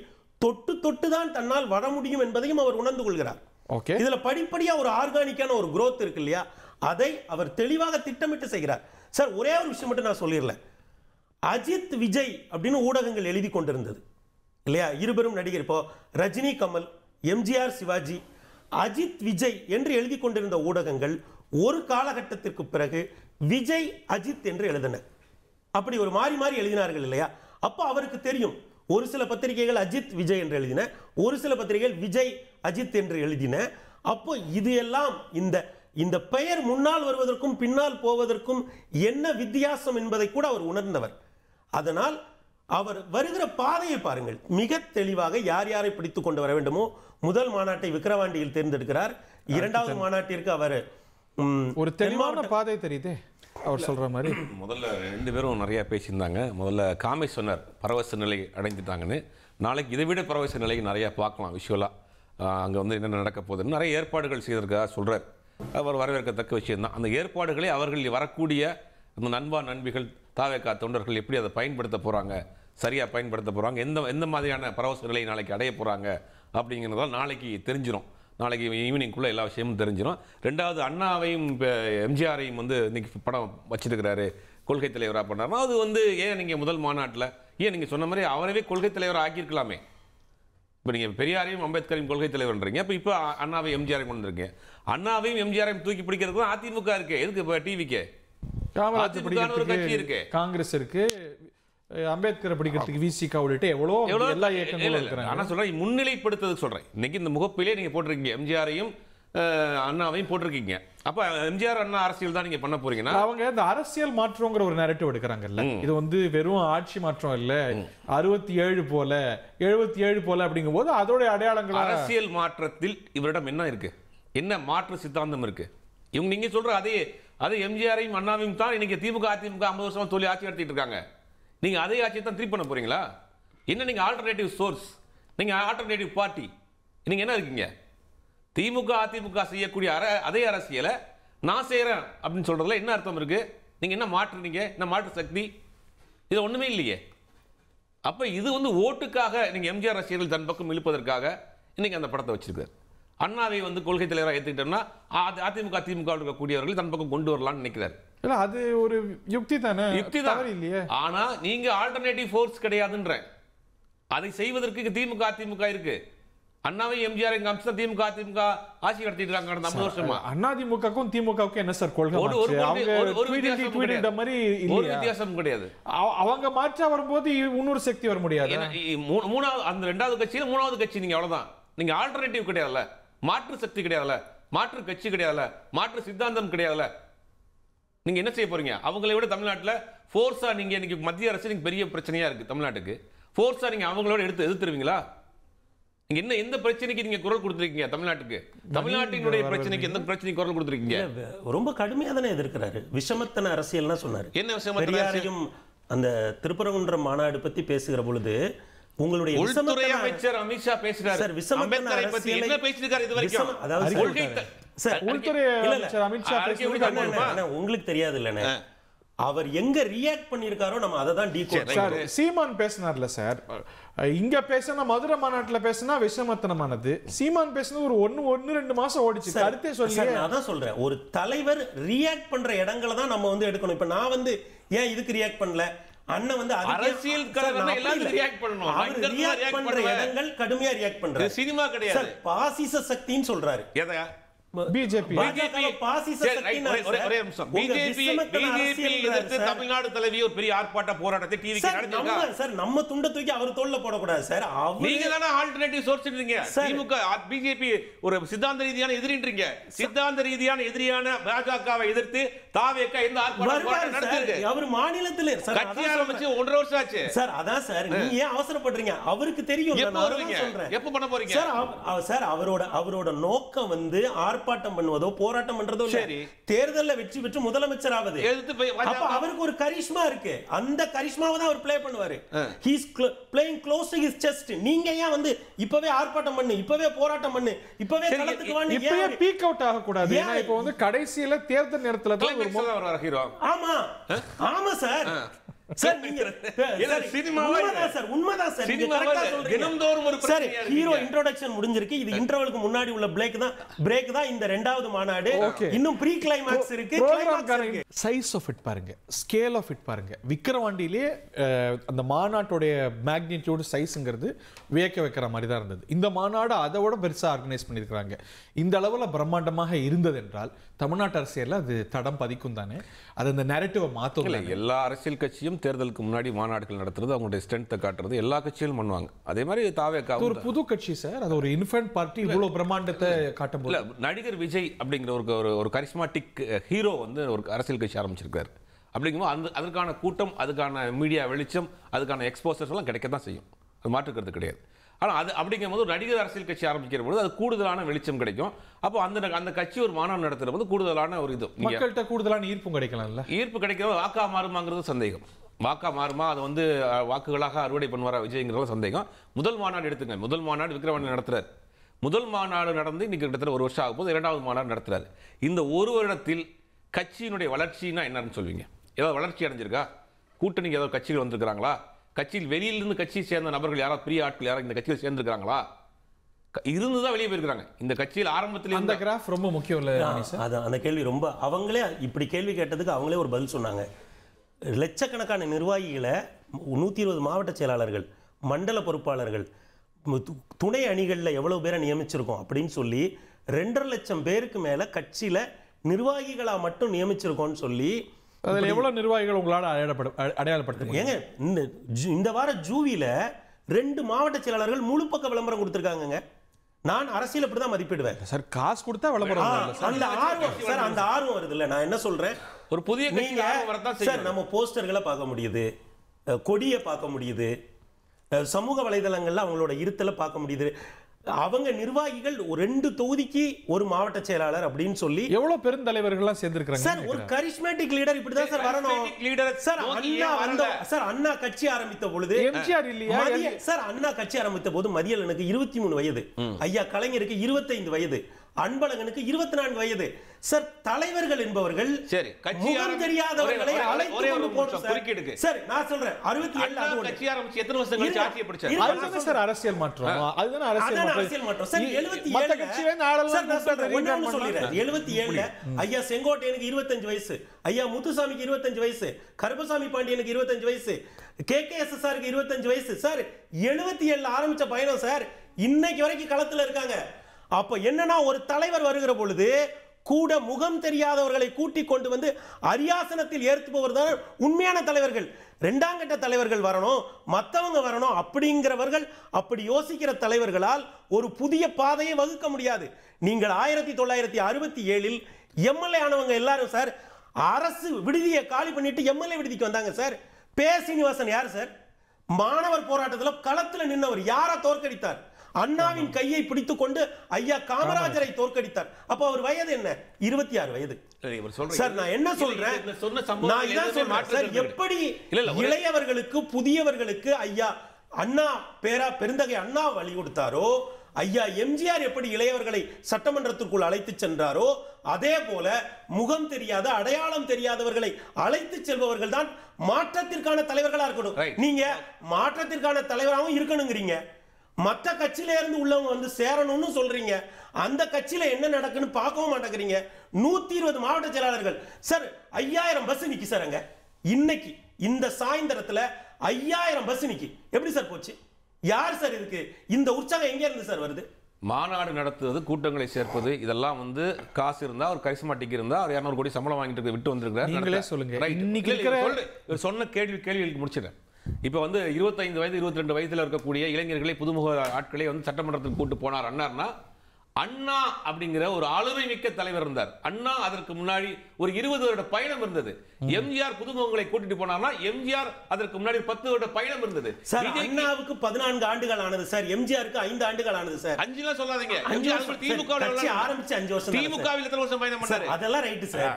தொட்டு தொட்டுதான் தன்னால் வர முடியும் என்பதையும் அவர் உணர்ந்து கொள்கிறார். இதுல படிப்படியா ஒரு ஆர்கானிக்கான ஒரு growth இருக்கு இல்லையா, அதை அவர் தெளிவாக திட்டமிட்டு செய்கிறார். சார் ஒரே ஒரு விஷயம் மட்டும் நான் சொல்லிடல, அஜித் விஜய் அப்படின்னு ஊடகங்கள் எழுதி கொண்டிருந்தது இல்லையா, இருவரும் நடிகர். இப்போ ரஜினி கமல், எம்ஜிஆர் சிவாஜி, அஜித் விஜய் என்று எழுதி கொண்டிருந்த ஊடகங்கள் ஒரு காலகட்டத்திற்கு பிறகு விஜய் அஜித் என்று எழுதின. அப்படி ஒரு மாறி மாறி எழுதினார்கள் இல்லையா. அப்போ அவருக்கு தெரியும், ஒரு சில பத்திரிகைகள் அஜித் விஜய் என்று எழுதின, ஒரு சில பத்திரிகைகள் விஜய் அஜித் என்று எழுதின. அப்போ இது எல்லாம் இந்த பெயர் முன்னால் வருவதற்கும் பின்னால் போவதற்கும் என்ன வித்தியாசம் என்பதை கூட அவர் உணர்ந்தவர். அதனால் அவர் வருகிற பாதையை பாருங்கள், மிக தெளிவாக யார் யாரை பிடித்துக் கொண்டு வர வேண்டுமோ. முதல் மாநாட்டை விக்கிரவாண்டியில் தேர்ந்தெடுக்கிறார். இரண்டாவது மாநாட்டிற்கு அவர் ஒரு தெளிவான பாதை தெரியுதே அவர் சொல்ற மாதிரி. முதல்ல 2 பேரும் நிறைய பேசியிருந்தாங்க. முதல்ல காமி சொன்னார் பரவச நிலை அடைஞ்சிட்டாங்கன்னு. நாளைக்கு இதை விட பரவச நிலையை நிறைய பார்க்கலாம் விஷுவலா. அங்கே என்னென்ன நடக்க போகுதுன்னு நிறைய ஏற்பாடுகள் செய்திருக்கா சொல்றார். அவர் வரவேற்கத்தக்க விஷயம் தான். அந்த ஏற்பாடுகளை அவர்கள் வரக்கூடிய அந்த நண்பா நண்பிகள் தாவேகா தொண்டர்கள் எப்படி அதை பயன்படுத்த போகிறாங்க, சரியாக பயன்படுத்த போகிறாங்க, எந்த மாதிரியான பரவச நிலையை நாளைக்கு அடைய போகிறாங்க அப்படிங்கிறதால நாளைக்கு தெரிஞ்சிடும். நாளைக்கு ஈவினிங்குள்ளே எல்லா விஷயமும் தெரிஞ்சிடும். ரெண்டாவது, அண்ணாவையும் எம்ஜிஆரையும் வந்து இன்னைக்கு படம் வச்சிருக்கிறாரு, கொள்கை தலைவராக பண்ணாருன்னா அது வந்து ஏன் நீங்கள் முதல் மாநாட்டில் ஏன் நீங்கள் சொன்ன மாதிரி அவரவே கொள்கை தலைவராக ஆக்கியிருக்கலாமே. இப்போ நீங்கள் பெரியாரையும் அம்பேத்கரையும் கொள்கை தலைவர்ன்றீங்க, இப்போ அண்ணாவை எம்ஜிஆரையும் கொண்டு இருக்கீங்க. அண்ணாவையும் எம்ஜிஆரையும் தூக்கி பிடிக்கிறதுக்கு தான் அதிமுக இருக்கு. எதுக்கு இப்போ டிவிக்கு ஒரு கட்சி இருக்கு, காங்கிரஸ் இருக்கு, அம்பேத்கரை பிடிக்கிறதுக்கு விசிகா உள்ளிட்ட எவ்வளோ எல்லா இயக்கங்களும் இருக்கிறாங்க. ஆனால் சொல்கிறேன், முன்னிலைப்படுத்துறதுக்கு சொல்கிறேன். இன்னைக்கு இந்த முகப்பிலே நீங்கள் போட்டிருக்கீங்க எம்ஜிஆரையும் அண்ணாவையும் போட்டிருக்கீங்க. அப்போ எம்ஜிஆர் அண்ணா அரசியல் தான் நீங்கள் பண்ண போறீங்கன்னா அவங்க இந்த அரசியல் மாற்றங்கிற ஒரு நரேட்டிவ் எடுக்கிறாங்கல்ல. இது வந்து வெறும் ஆட்சி மாற்றம் இல்ல, 67 போல 77 போல அப்படிங்கும் போது அதோட அடையாளங்கள். அரசியல் மாற்றத்தில் இவரிடம் என்ன இருக்கு, என்ன மாற்று சித்தாந்தம் இருக்கு? இவங்க நீங்க சொல்ற அதே எம்ஜிஆரையும் அண்ணாவையும் தான் இன்னைக்கு திமுக அதிமுக 50 வருஷமா தோல்வி ஆட்சி நடத்திட்டு இருக்காங்க. நீங்க அதே ஆட்சியை தான் திருப்பி பண்ண போறீங்களா? என்ன நீங்க ஆல்டர்னேட்டிவ் சோர்ஸ், நீங்க ஆல்டர்னேட்டிவ் பார்ட்டி, நீங்க என்ன இருக்கீங்க? திமுக அதிமுக செய்யக்கூடிய அதே அரசியலை நான் செய்யறேன் அப்படின்னு சொல்றதுல என்ன அர்த்தம் இருக்கு? நீங்க என்ன மாற்றுறீங்க? என்ன மாற்று சக்தி? இது ஒண்ணுமே இல்லையே. அப்ப இது வந்து ஓட்டுக்காக நீங்க எம்ஜிஆர் ரசிகர்கள் தன் பக்கம் இழுப்பதற்காக இன்னைக்கு அந்த படத்தை வச்சிருக்காரு. அண்ணாவை வந்து கொள்கை தலைவராக ஏற்றுக்கிட்டோம்னா அதிமுக திமுக இருக்கக்கூடியவர்கள் தன் பக்கம் கொண்டு வரலாம்னு நினைக்கிறார். இல்ல அது ஒரு யுக்தி தானே, யுக்தி தான் இல்லையே. ஆனா நீங்க ஆல்டர்னேட்டிவ் ஃபோர்ஸ் கிடையாதுன்ற, அதை செய்வதற்கு திமுக அதிமுக இருக்கு. அண்ணாவை எம்ஜிஆர் காமிச்சு திமுக அதிமுக ஆட்சி நடத்திட்டு இருக்காங்க கடந்த 50 வருஷமா. அதிமுகவுக்கும் திமுகவுக்கும் என்ன சார் கொள்கை? ஒரு வித்தியாசம் கிடையாது. அவங்க மாற்றா வரும்போது இன்னொரு சக்தி வர முடியாது. மூணாவது அந்த ரெண்டாவது கட்சியில மூணாவது கட்சி நீங்க அவ்வளவுதான். நீங்க ஆல்டர்னேட்டிவ் கிடையாதுல்ல, மாற்று சக்தி கிடையாதுல்ல, மாற்று கட்சி கிடையாதுல்ல, மாற்று சித்தாந்தம் கிடையாதுல்ல. நீங்க என்ன செய்ய போறீங்க? அவங்களை விட தமிழ்நாட்டில் ஃபோர்ஸா நீங்க இன்னைக்கு மத்திய அரசு நீங்க பெரிய பிரச்சனையா இருக்கு தமிழ்நாட்டுக்கு. ஃபோர்ஸா நீங்க அவங்களோட எதிர்த்துருவீங்களா? நீங்க என்ன எந்த பிரச்சனைக்கு நீங்க குரல் கொடுத்திருக்கீங்க தமிழ்நாட்டுக்கு? தமிழ்நாட்டினுடைய பிரச்சனைக்கு எந்த பிரச்சனைக்கு குரல் கொடுத்திருக்கீங்க? ரொம்ப கடுமையா தானே எதிர்க்கிறாரு. விஷமத்தன அரசியல்னா சொன்னாரு. என்ன விஷமத்தன அரசியல்? அந்த திருப்பரங்குன்றம் மாநாடு பத்தி பேசுகிற பொழுது உங்களுடைய உள்துறை அமைச்சர் அமித்ஷா பேசுறாரு. சார் விசமத்தன பத்தி என்ன பேசிருக்காரு இது வரைக்கும்? அதாவது உள்துறை அமைச்சர் அமித்ஷா பேசுறாரு. உங்களுக்கு தெரியாது இல்லனே, அவர் எங்க ரியாக்ட் பண்ணிருக்காரோ நம்ம அதை தான் டீகோட். சார் சீமான் பேசினார்ல சார், இங்க பேசினா மதுரை மாநாட்டுல பேசினா விஷமத்தனமானது, சீமான் பேசினது ஒரு 1-2 மாசம் ஓடிச்சு. அடுத்தே சொல்லி நான் தான் சொல்றேன், ஒரு தலைவர் ரியாக்ட் பண்ற இடங்களை தான் நம்ம வந்து எடுக்கணும். இப்ப நான் வந்து ஏன் இதுக்கு ரியாக்ட் பண்ணல, அண்ணன் வந்து அரசியல் எல்லாரும் ரியாக்ட் பண்ணணும். அவர் ரியாக்ட் பண்ற இடங்கள் கடுமையா ரியாக்ட் பண்றாரு. சினிமா கிடையாது, பாசிச சக்தின்னு சொல்றாரு. எதையா பிஜேபி தமிழ்நாடு தலைவி ஒரு பெரிய ஆர்ப்பாட்ட போராட்டத்தை டிவிக்கு நடத்திருக்காங்க சார். நம்ம துண்ட தூக்கி அவர் தோல்ல போடக்கூடாது சார். நீங்க தானே ஆல்டர்னேட்டிவ் சோர்ஸ் இருக்கீங்க. திமுக பிஜேபி ஒரு சித்தாந்த ரீதியான எதிரின்றீங்க. சித்தாந்த ரீதியான எதிரியான பாஜகவை எதிர்த்து தாவேகா எந்த ஆர்ப்பாட்டம் நடத்திருக்கு? அவர் மாநிலத்திலே கட்சி ஆரம்பிச்சு 1.5 வருஷம் ஆச்சு சார். அதான் சார், நீங்க ஏன் அவசரப்படுறீங்க? அவருக்கு தெரியும் எப்ப பண்ண போறீங்க சார். அவரோட நோக்கம் வந்து ஆர்ப்பாட்டம் பண்ணுவதோ போராட்டம் பண்றதோ சரி, தேர்தல்ல வெற்றி பெற்று முதலமைச்சர் ஆவது. அப்ப அவருக்கு ஒரு கரிஷ்மா இருக்கு, அந்த கரிஷ்மாவை தான் அவர் ப்ளே பண்ணுவாரு. he is playing close to his chest. நீங்க ஏன் வந்து இப்பவே ஆர்ப்பாட்டம் பண்ணு, இப்பவே போராட்டம் பண்ணு, இப்பவே களத்துக்கு வாங்க, இப்பவே பீக் அவுட் ஆக கூடாது? ஏன்னா இப்போ வந்து கடைசியில தேர்தல் நேரத்துல தான் ஒரு ஹீரோ. ஆமா ஆமா சார். சார் நீங்க உண்மைதான் சார், தினம்தோறும் ஒரு ஹீரோ இன்ட்ரோடக்ஷன் முடிஞ்சிருக்கு. இது இன்டர்வலுக்கு முன்னாடி உள்ள பிரேக் தான் இந்த இரண்டாவது மாநாடு. இன்னும் ப்ரீ கிளைமாக்ஸ் இருக்கு. சைஸ் ஆஃப் இட் பாருங்க, ஸ்கேல் ஆஃப் இட் பாருங்க. விக்கிரவாண்டியிலே அந்த மாநாட்டோடைய மேக்னிடியூட் சைஸ்ங்கிறது வியக்க வைக்கிற மாதிரி தான் இருந்தது. இந்த மாநாடு அதை விட பெருசா ஆர்கனைஸ் பண்ணியிருக்கிறாங்க. இந்த அளவுல பிரம்மாண்டமாக இருந்தது என்றால் தமிழ்நாட்டு அரசியல்ல அது தடம் பதிக்கும் தானே. அது அந்த நரேட்டிவை மாத்தல. எல்லா அரசியல் கட்சியும் தேர்தலுக்கு முன்னாடி மாநாடுகள் நடத்துறது, அவங்களுடைய ஸ்ட்ரென்த்தை காட்டுறது எல்லா கட்சிகளும் பண்ணுவாங்க. அதே மாதிரி தாவேகா ஒரு புது கட்சி சார், அது ஒரு இன்ஃபன்ட் பார்ட்டி இவ்வளவு பிரம்மாண்டத்தை காட்டும் போது. நடிகர் விஜய் அப்படிங்கிற ஒரு கரிஸ்மாட்டிக் ஹீரோ வந்து ஒரு அரசியல் கட்சி ஆரம்பிச்சிருக்காரு. அப்படிங்கும்போது அதற்கான கூட்டம், அதுக்கான மீடியா வெளிச்சம், அதுக்கான எக்ஸ்போசர்ஸ் எல்லாம் கிடைக்க தான் செய்யும், அது மாற்றுக்கிறது கிடையாது. ஆனால் அது அப்படிங்கும்போது ஒரு நடிகர் அரசியல் கட்சி ஆரம்பிக்கிற போது அது கூடுதலான வெளிச்சம் கிடைக்கும். அப்போ அந்த கட்சி ஒரு மாநாடு நடத்துகிற போது கூடுதலான ஒரு இது மக்கள்கிட்ட கூடுதலான ஈர்ப்பும் கிடைக்கலாம்ல. ஈர்ப்பு கிடைக்கிறது வாக்கா மாறுமாங்கிறது சந்தேகம். வாக்கா மாறுமா, அது வந்து வாக்குகளாக அறுவடை பண்ணுவாரா விஜய்ங்கிறது சந்தேகம். முதல் மாநாடு எடுத்துங்க, முதல் மாநாடு விக்கிரவாண்டி நடத்துறாரு. முதல் மாநாடு நடந்து இன்னைக்கு கிட்டத்தட்ட 1 வருஷம் ஆகும் போது 2வது மாநாடு நடத்துறாரு. இந்த 1 வருடத்தில் கட்சியினுடைய வளர்ச்சினா என்னன்னு சொல்வீங்க? ஏதாவது வளர்ச்சி அடைஞ்சிருக்கா? கூட்டணிக்கு ஏதாவது கட்சிகள் வந்திருக்கிறாங்களா? கட்சியில் வெளியிலிருந்து கட்சியை சேர்ந்த நபர்கள் யாராவது பெரிய ஆட்கள் யாராவது இந்த கட்சியில் சேர்ந்திருக்கிறாங்களா? இருந்துதான் வெளியே போயிருக்கிறாங்க. இந்த கட்சியில் ஆரம்பத்தில் அந்த கிராஃப் ரொம்ப முக்கியம் இல்லை சார்? அதான் அந்த கேள்வி ரொம்ப, அவங்களே இப்படி கேள்வி கேட்டதுக்கு அவங்களே ஒரு பதில் சொன்னாங்க. லட்சக்கணக்கான நிர்வாகிகளை 120 மாவட்ட செயலாளர்கள், மண்டல பொறுப்பாளர்கள், துணை அணிகளில் எவ்வளவு பேரை நியமிச்சிருக்கோம் அப்படின்னு சொல்லி 2.5 லட்சம் பேருக்கு மேல கட்சியில நிர்வாகிகளா மட்டும் நியமிச்சிருக்கோம்னு சொல்லி, அதில் எவ்வளவு நிர்வாகிகள் உங்களால் அடையாளப்படுத்த ஏங்க இந்த வார ஜூவில 2 மாவட்ட செயலாளர்கள் முழு பக்க விளம்பரம் கொடுத்திருக்காங்க. நான் அரசியல் அப்படிதான் மதிப்பிடுவேன் சார். காசு கொடுத்தா விளம்பரம் அந்த ஆர்வம் சார், அந்த ஆர்வம் வருது இல்ல. நான் என்ன சொல்றேன், ஒரு புதிய சார் நம்ம போஸ்டர்களை பார்க்க முடியுது, கொடியை பார்க்க முடியுது, சமூக வலைதளங்கள்ல அவங்களோட இருத்தலை பார்க்க முடியுது. அவங்க நிர்வாகிகள் 2 தொகுதிக்கு ஒரு மாவட்ட செயலாளர் அப்படின்னு சொல்லி எவ்வளவு பெருந்தலைவர்கள்லாம் சேர்ந்திருக்காங்க சார். ஒரு கரிஸ்மேட்டிக் லீடர் இப்படிதான் சார் வரணும். சார் அண்ணா சார் அண்ணா கட்சி ஆரம்பித்த பொழுது எம்ஜிஆர் இல்லையா சார்? அண்ணா கட்சி ஆரம்பித்த போது மதியழனுக்கு 23 வயது, ஐயா கலைஞருக்கு 25 வயது, அன்பழகனுக்கு 24 வயது. சார் தலைவர்கள் என்பவர்கள் சரி கட்சி தெரியாதவர்களை அழைத்து கொண்டு போறோம் சார். நான் சொல்றேன் 67 கட்சி ஆரம்பிச்சு எத்தனை வருஷம் கழிச்சு ஆட்சியை பிடிச்சாரு? அதுதானே சார் அரசியல் மாற்றம். அதுதானே அரசியல் மாற்றம் சார். 77 ஐயா செங்கோட்டையனுக்கு 25 வயசு, ஐயா முத்துசாமிக்கு 25 வயசு, கருப்பசாமி பாண்டியனுக்கு 25 வயசு, KKSSRக்கு 25 வயசு. சார் 77 ஆரம்பிச்ச பயணம் சார், இன்னைக்கு வரைக்கும் களத்துல இருக்காங்க. அப்ப என்னன்னா ஒரு தலைவர் வருகிற பொழுது கூட முகம் தெரியாதவர்களை கூட்டிக் கொண்டு வந்து அரியாசனத்தில் ஏற்றுபவர் தான் உண்மையான தலைவர்கள். 2ஆம் கட்ட தலைவர்கள் வரணும், மற்றவங்க வரணும் அப்படிங்கிறவர்கள், அப்படி யோசிக்கிற தலைவர்களால் ஒரு புதிய பாதையை வகுக்க முடியாது. நீங்கள் 1967 எம்எல்ஏ ஆனவங்க எல்லாரும் சார் அரசு விடுதியை காலி பண்ணிட்டு எம்எல்ஏ விடுதிக்கு வந்தாங்க சார். பே. சீனிவாசன் யார் சார்? மாணவர் போராட்டத்தில் களத்தில் நின்றவர். யாரை தோற்கடித்தார்? அண்ணாவின் கையை பிடித்துக் கொண்டு ஐயா காமராஜரை தோற்கடித்தார். அப்ப அவர் வயது என்ன? 26 வயது. சார் நான் என்ன சொல்றேன், நான் இதான் சொல்றேன் சார், எப்படி இளையவர்களுக்கு புதியவர்களுக்கு ஐயா அண்ணா பெருந்தகை அண்ணா வழி கொடுத்தாரோ, ஐயா எம்ஜிஆர் எப்படி இளையவர்களை சட்டமன்றத்திற்குள் அழைத்து சென்றாரோ, அதே போல முகம் தெரியாத அடையாளம் தெரியாதவர்களை அழைத்து செல்பவர்கள் தான் மாற்றத்திற்கான தலைவர்களா இருக்கணும். நீங்க மாற்றத்திற்கான தலைவராகவும் இருக்கணுங்கிறீங்க, மற்ற கட்சியில இருந்து உள்ளவங்க வந்து சேரணும்னு சொல்றீங்க, அந்த கட்சியில என்ன நடக்குன்னு பார்க்கவும் மாட்டேங்கிறீங்க. 120 மாவட்ட செயலாளர்கள் சார், 5000 பஸ் நிக்கி சார் அங்க. இன்னைக்கு இந்த சாயந்தரத்துல 5000 பஸ் நிக்கி. எப்படி சார் போச்சு? யார் சார் இருக்கு? இந்த உற்சாகம் எங்க இருந்து சார் வருது? மாநாடு நடத்துவது, கூட்டங்களை சேர்ப்பது, இதெல்லாம் வந்து காசு இருந்தா, ஒரு கரிஸ்மாட்டிக் இருந்தா, ஒரு 200 கோடி சம்பளம் வாங்கிட்டு விட்டு வந்திருக்கிறார். நீங்களே சொல்லுங்க. இன்னைக்கு சொன்ன கேள்விகளுக்கு முடிச்சிடறேன். இப்போ வந்து 25 வயது 22 வயதுல இருக்கக்கூடிய இளைஞர்களை, புதுமுக ஆட்களை வந்து சட்டமன்றத்துக்கு கூட்டு போனார் அண்ணார்னா, அண்ணா அப்படிங்கிற ஒரு ஆளுமை மிக்க தலைவர் இருந்தார். அண்ணா அதற்கு முன்னாடி ஒரு 20 வருட பயணம் இருந்தது. எம்ஜிஆர் புதுமுகங்களை கூட்டிட்டு போனார்னா, எம்ஜிஆர் அதற்கு முன்னாடி 10 வருட பயணம் இருந்தது. அண்ணாவுக்கு 14 ஆண்டுகள் ஆனது சார், எம்ஜிஆருக்கு 5 ஆண்டுகள் ஆனது சார். 5 சொல்லாதீங்க. திமுக ஆரம்பிச்சு 5 வருஷம். திமுகவில் எத்தனை வருஷம் பயணம் பண்ணாரு? அதெல்லாம் ரைட் சார்.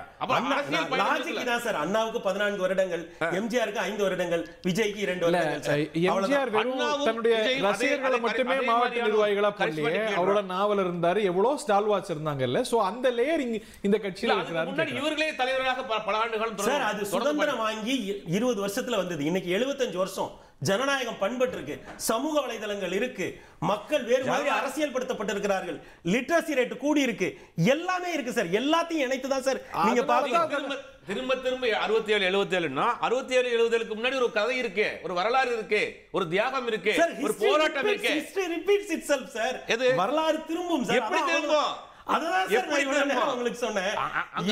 லாஜிக் தான் சார். அண்ணாவுக்கு 14 வருடங்கள், எம்ஜிஆருக்கு 5 வருடங்கள், விஜய்க்கு 2 வருடங்கள். எம்ஜிஆர் வெறும் தன்னுடைய ரசிகர்களை மட்டுமே மாவட்ட நிர்வாகிகளா பண்ணி அவரோட நாவல் இருந்தார், எவ்வளவு ஸ்டால் வாட்ச் இருந்தாங்கல்ல. சோ அந்த லேயர் இந்த கட்சியில இருக்கிறாரு. முன்னாடி இவர்களே தலைவராக பல ஆண்டுகள் சார், அது சுதந்திரம் வாங்கி 20 வருஷத்துல வந்தது. இன்னைக்கு 75 வருஷம். ஜனநாயகம் பண்பட்டு இருக்கு, சமூக வலைதளங்கள் இருக்கு, மக்கள் வேறு மாதிரி அரசியல் படுத்தப்பட்டிருக்கிறார்கள், லிட்ரஸி ரேட் கூடி இருக்கு, எல்லாமே இருக்கு சார். எல்லாத்தையும் இணைத்து தான் சார் நீங்க பாருங்க. திரும்ப 67 77ன்னா 67 77க்கு முன்னாடி ஒரு கதை இருக்கு, ஒரு வரலாறு இருக்கு, ஒரு தியாகம் இருக்கு, ஒரு போராட்டம் இருக்கு. history repeats itself sir. வரலாறு திரும்பும் சார். எப்படி திரும்பும்? அதுதான் சார் நான் உங்களுக்கு சொன்னேன்.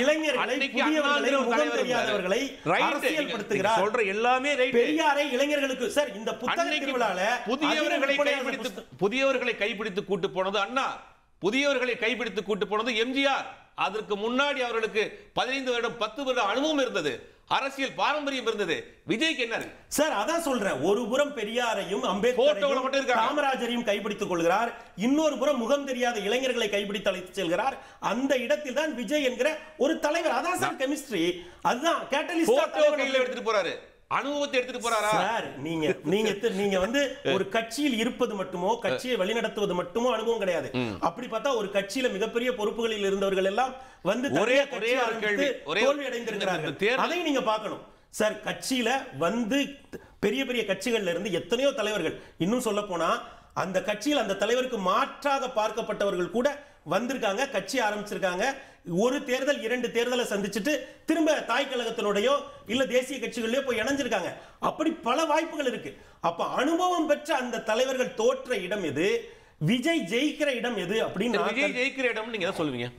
இளைஞர்களை, புதியவர்களை, முகம் தெரியாதவர்களை அரசியல் படுத்துகிறார். சொல்ற எல்லாமே ரைட். பெரியாரை இளைஞர்களுக்கு சார் இந்த புத்தக திருவிழால புதியவர்களை கைப்பிடித்து கூட்டு போனது அண்ணா, புதியவர்களை கைப்பிடித்து கூட்டு போனது எம்ஜிஆர். அதற்கு முன்னாடி அவர்களுக்கு 15 வருடம் 10 வருடம் அனுபவம் இருந்தது, அரசியல் பாரம்பரியம் இருந்தது. விஜய்க்கு என்ன சார்? அதான் சொல்றேன். ஒரு புறம் பெரியாரையும் அம்பேத்கரையும் காமராஜரையும் கைப்பிடித்துக் கொள்கிறார், இன்னொரு புறம் முகம் தெரியாத இளைஞர்களை கைப்பிடித்து அழைத்து செல்கிறார். அந்த இடத்தில் தான் விஜய் என்கிற ஒரு தலைவர். அதான் சார் கெமிஸ்ட்ரி. அதுதான் கேட்டலிஸ்ட் கையில எடுத்துட்டு போறாரு, அனுபவத்தை எடுத்துட்டு போறாரா சார்? நீங்க வந்து ஒரு கட்சியில் இருப்பது மட்டுமோ, கட்சியை வழிநடத்துவது மட்டுமோ அனுபவம் கிடையாது. அப்படி பார்த்தா ஒரு கட்சியில மிகப்பெரிய பொறுப்புகளில் இருந்தவர்கள் எல்லாம் வந்து ஒரே தோல்வி அடைந்திருக்கிறார்கள். அதை நீங்க பார்க்கணும். சார் கட்சியில வந்து பெரிய பெரிய கட்சிகள்ல இருந்து எத்தனையோ தலைவர்கள், இன்னும் சொல்ல போனா அந்த கட்சியில் அந்த தலைவருக்கு மாற்றாக பார்க்கப்பட்டவர்கள் கூட வந்திருக்காங்க, கட்சி ஆரம்பிச்சிருக்காங்க. ஒரு தேர்தல் 2 தேர்தலை சந்திச்சுட்டு திரும்ப தாய் கழகத்தினுடையோ இல்ல தேசிய கட்சிகளிலோ போய் இணைஞ்சிருக்காங்க. அப்படி பல வாய்ப்புகள் இருக்கு. அப்ப அனுபவம் பெற்ற அந்த தலைவர்கள் தோற்ற இடம் எது, விஜய் ஜெயிக்கிற இடம் எது அப்படின்னு விஜய் ஜெயிக்கிற இடம் நீங்க எதை சொல்லுவீங்க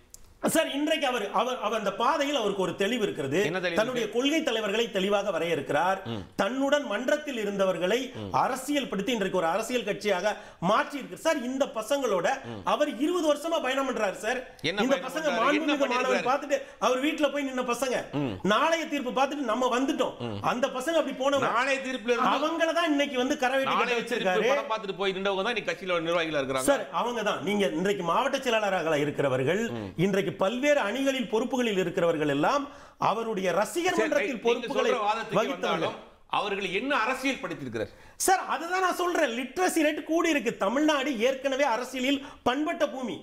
சார்? இன்றைக்கு அவர் அந்த பாதையில் அவருக்கு ஒரு தெளிவு இருக்கிறது. தன்னுடைய கொள்கை தலைவர்களை தெளிவாக வரையறுக்கிறார். தன்னுடன் மன்றத்தில் இருந்தவர்களை அரசியல் படுத்தி இன்றைக்கு ஒரு அரசியல் கட்சியாக மாற்றி இருக்கிறார். சார் இந்த பசங்களோட அவர் 20 வருஷமா பயணம் பண்றாரு சார். இந்த பசங்க மாண்புமிகு மாணவர் பார்த்துட்டு அவர் வீட்டுல போய் நின்ன பசங்க, நாளைய தீர்ப்பு பார்த்துட்டு நம்ம வந்துட்டோம். அந்த பசங்க அப்படி போனவங்க நாளைய தீர்ப்புல அவங்கள தான் இன்னைக்கு வந்து கரவேட்டி கட்ட வச்சிருக்காரு. படம் பார்த்துட்டு போய் நின்றவங்க தான் இன்னைக்கு கட்சியில நிர்வாகிகளா இருக்காங்க சார். அவங்க தான் நீங்க இன்றைக்கு மாவட்ட செயலாளராக இருக்கிறவர்கள், இன்றைக்கு பல்வேறு அணிகளில் பொறுப்புகளில் இருக்கிறவர்கள் எல்லாம் அவருடைய ரசிகர் மன்றத்தில் பொறுப்புகளை வகித்தாலும் அவர்கள் என்ன அரசியல் படித்திருக்கிறார் சார்? அதுதான் நான் சொல்றேன், லிட்ரசி ரேட் கூடி இருக்கு. தமிழ்நாடு ஏற்கனவே அரசியலில் பண்பட்ட பூமி.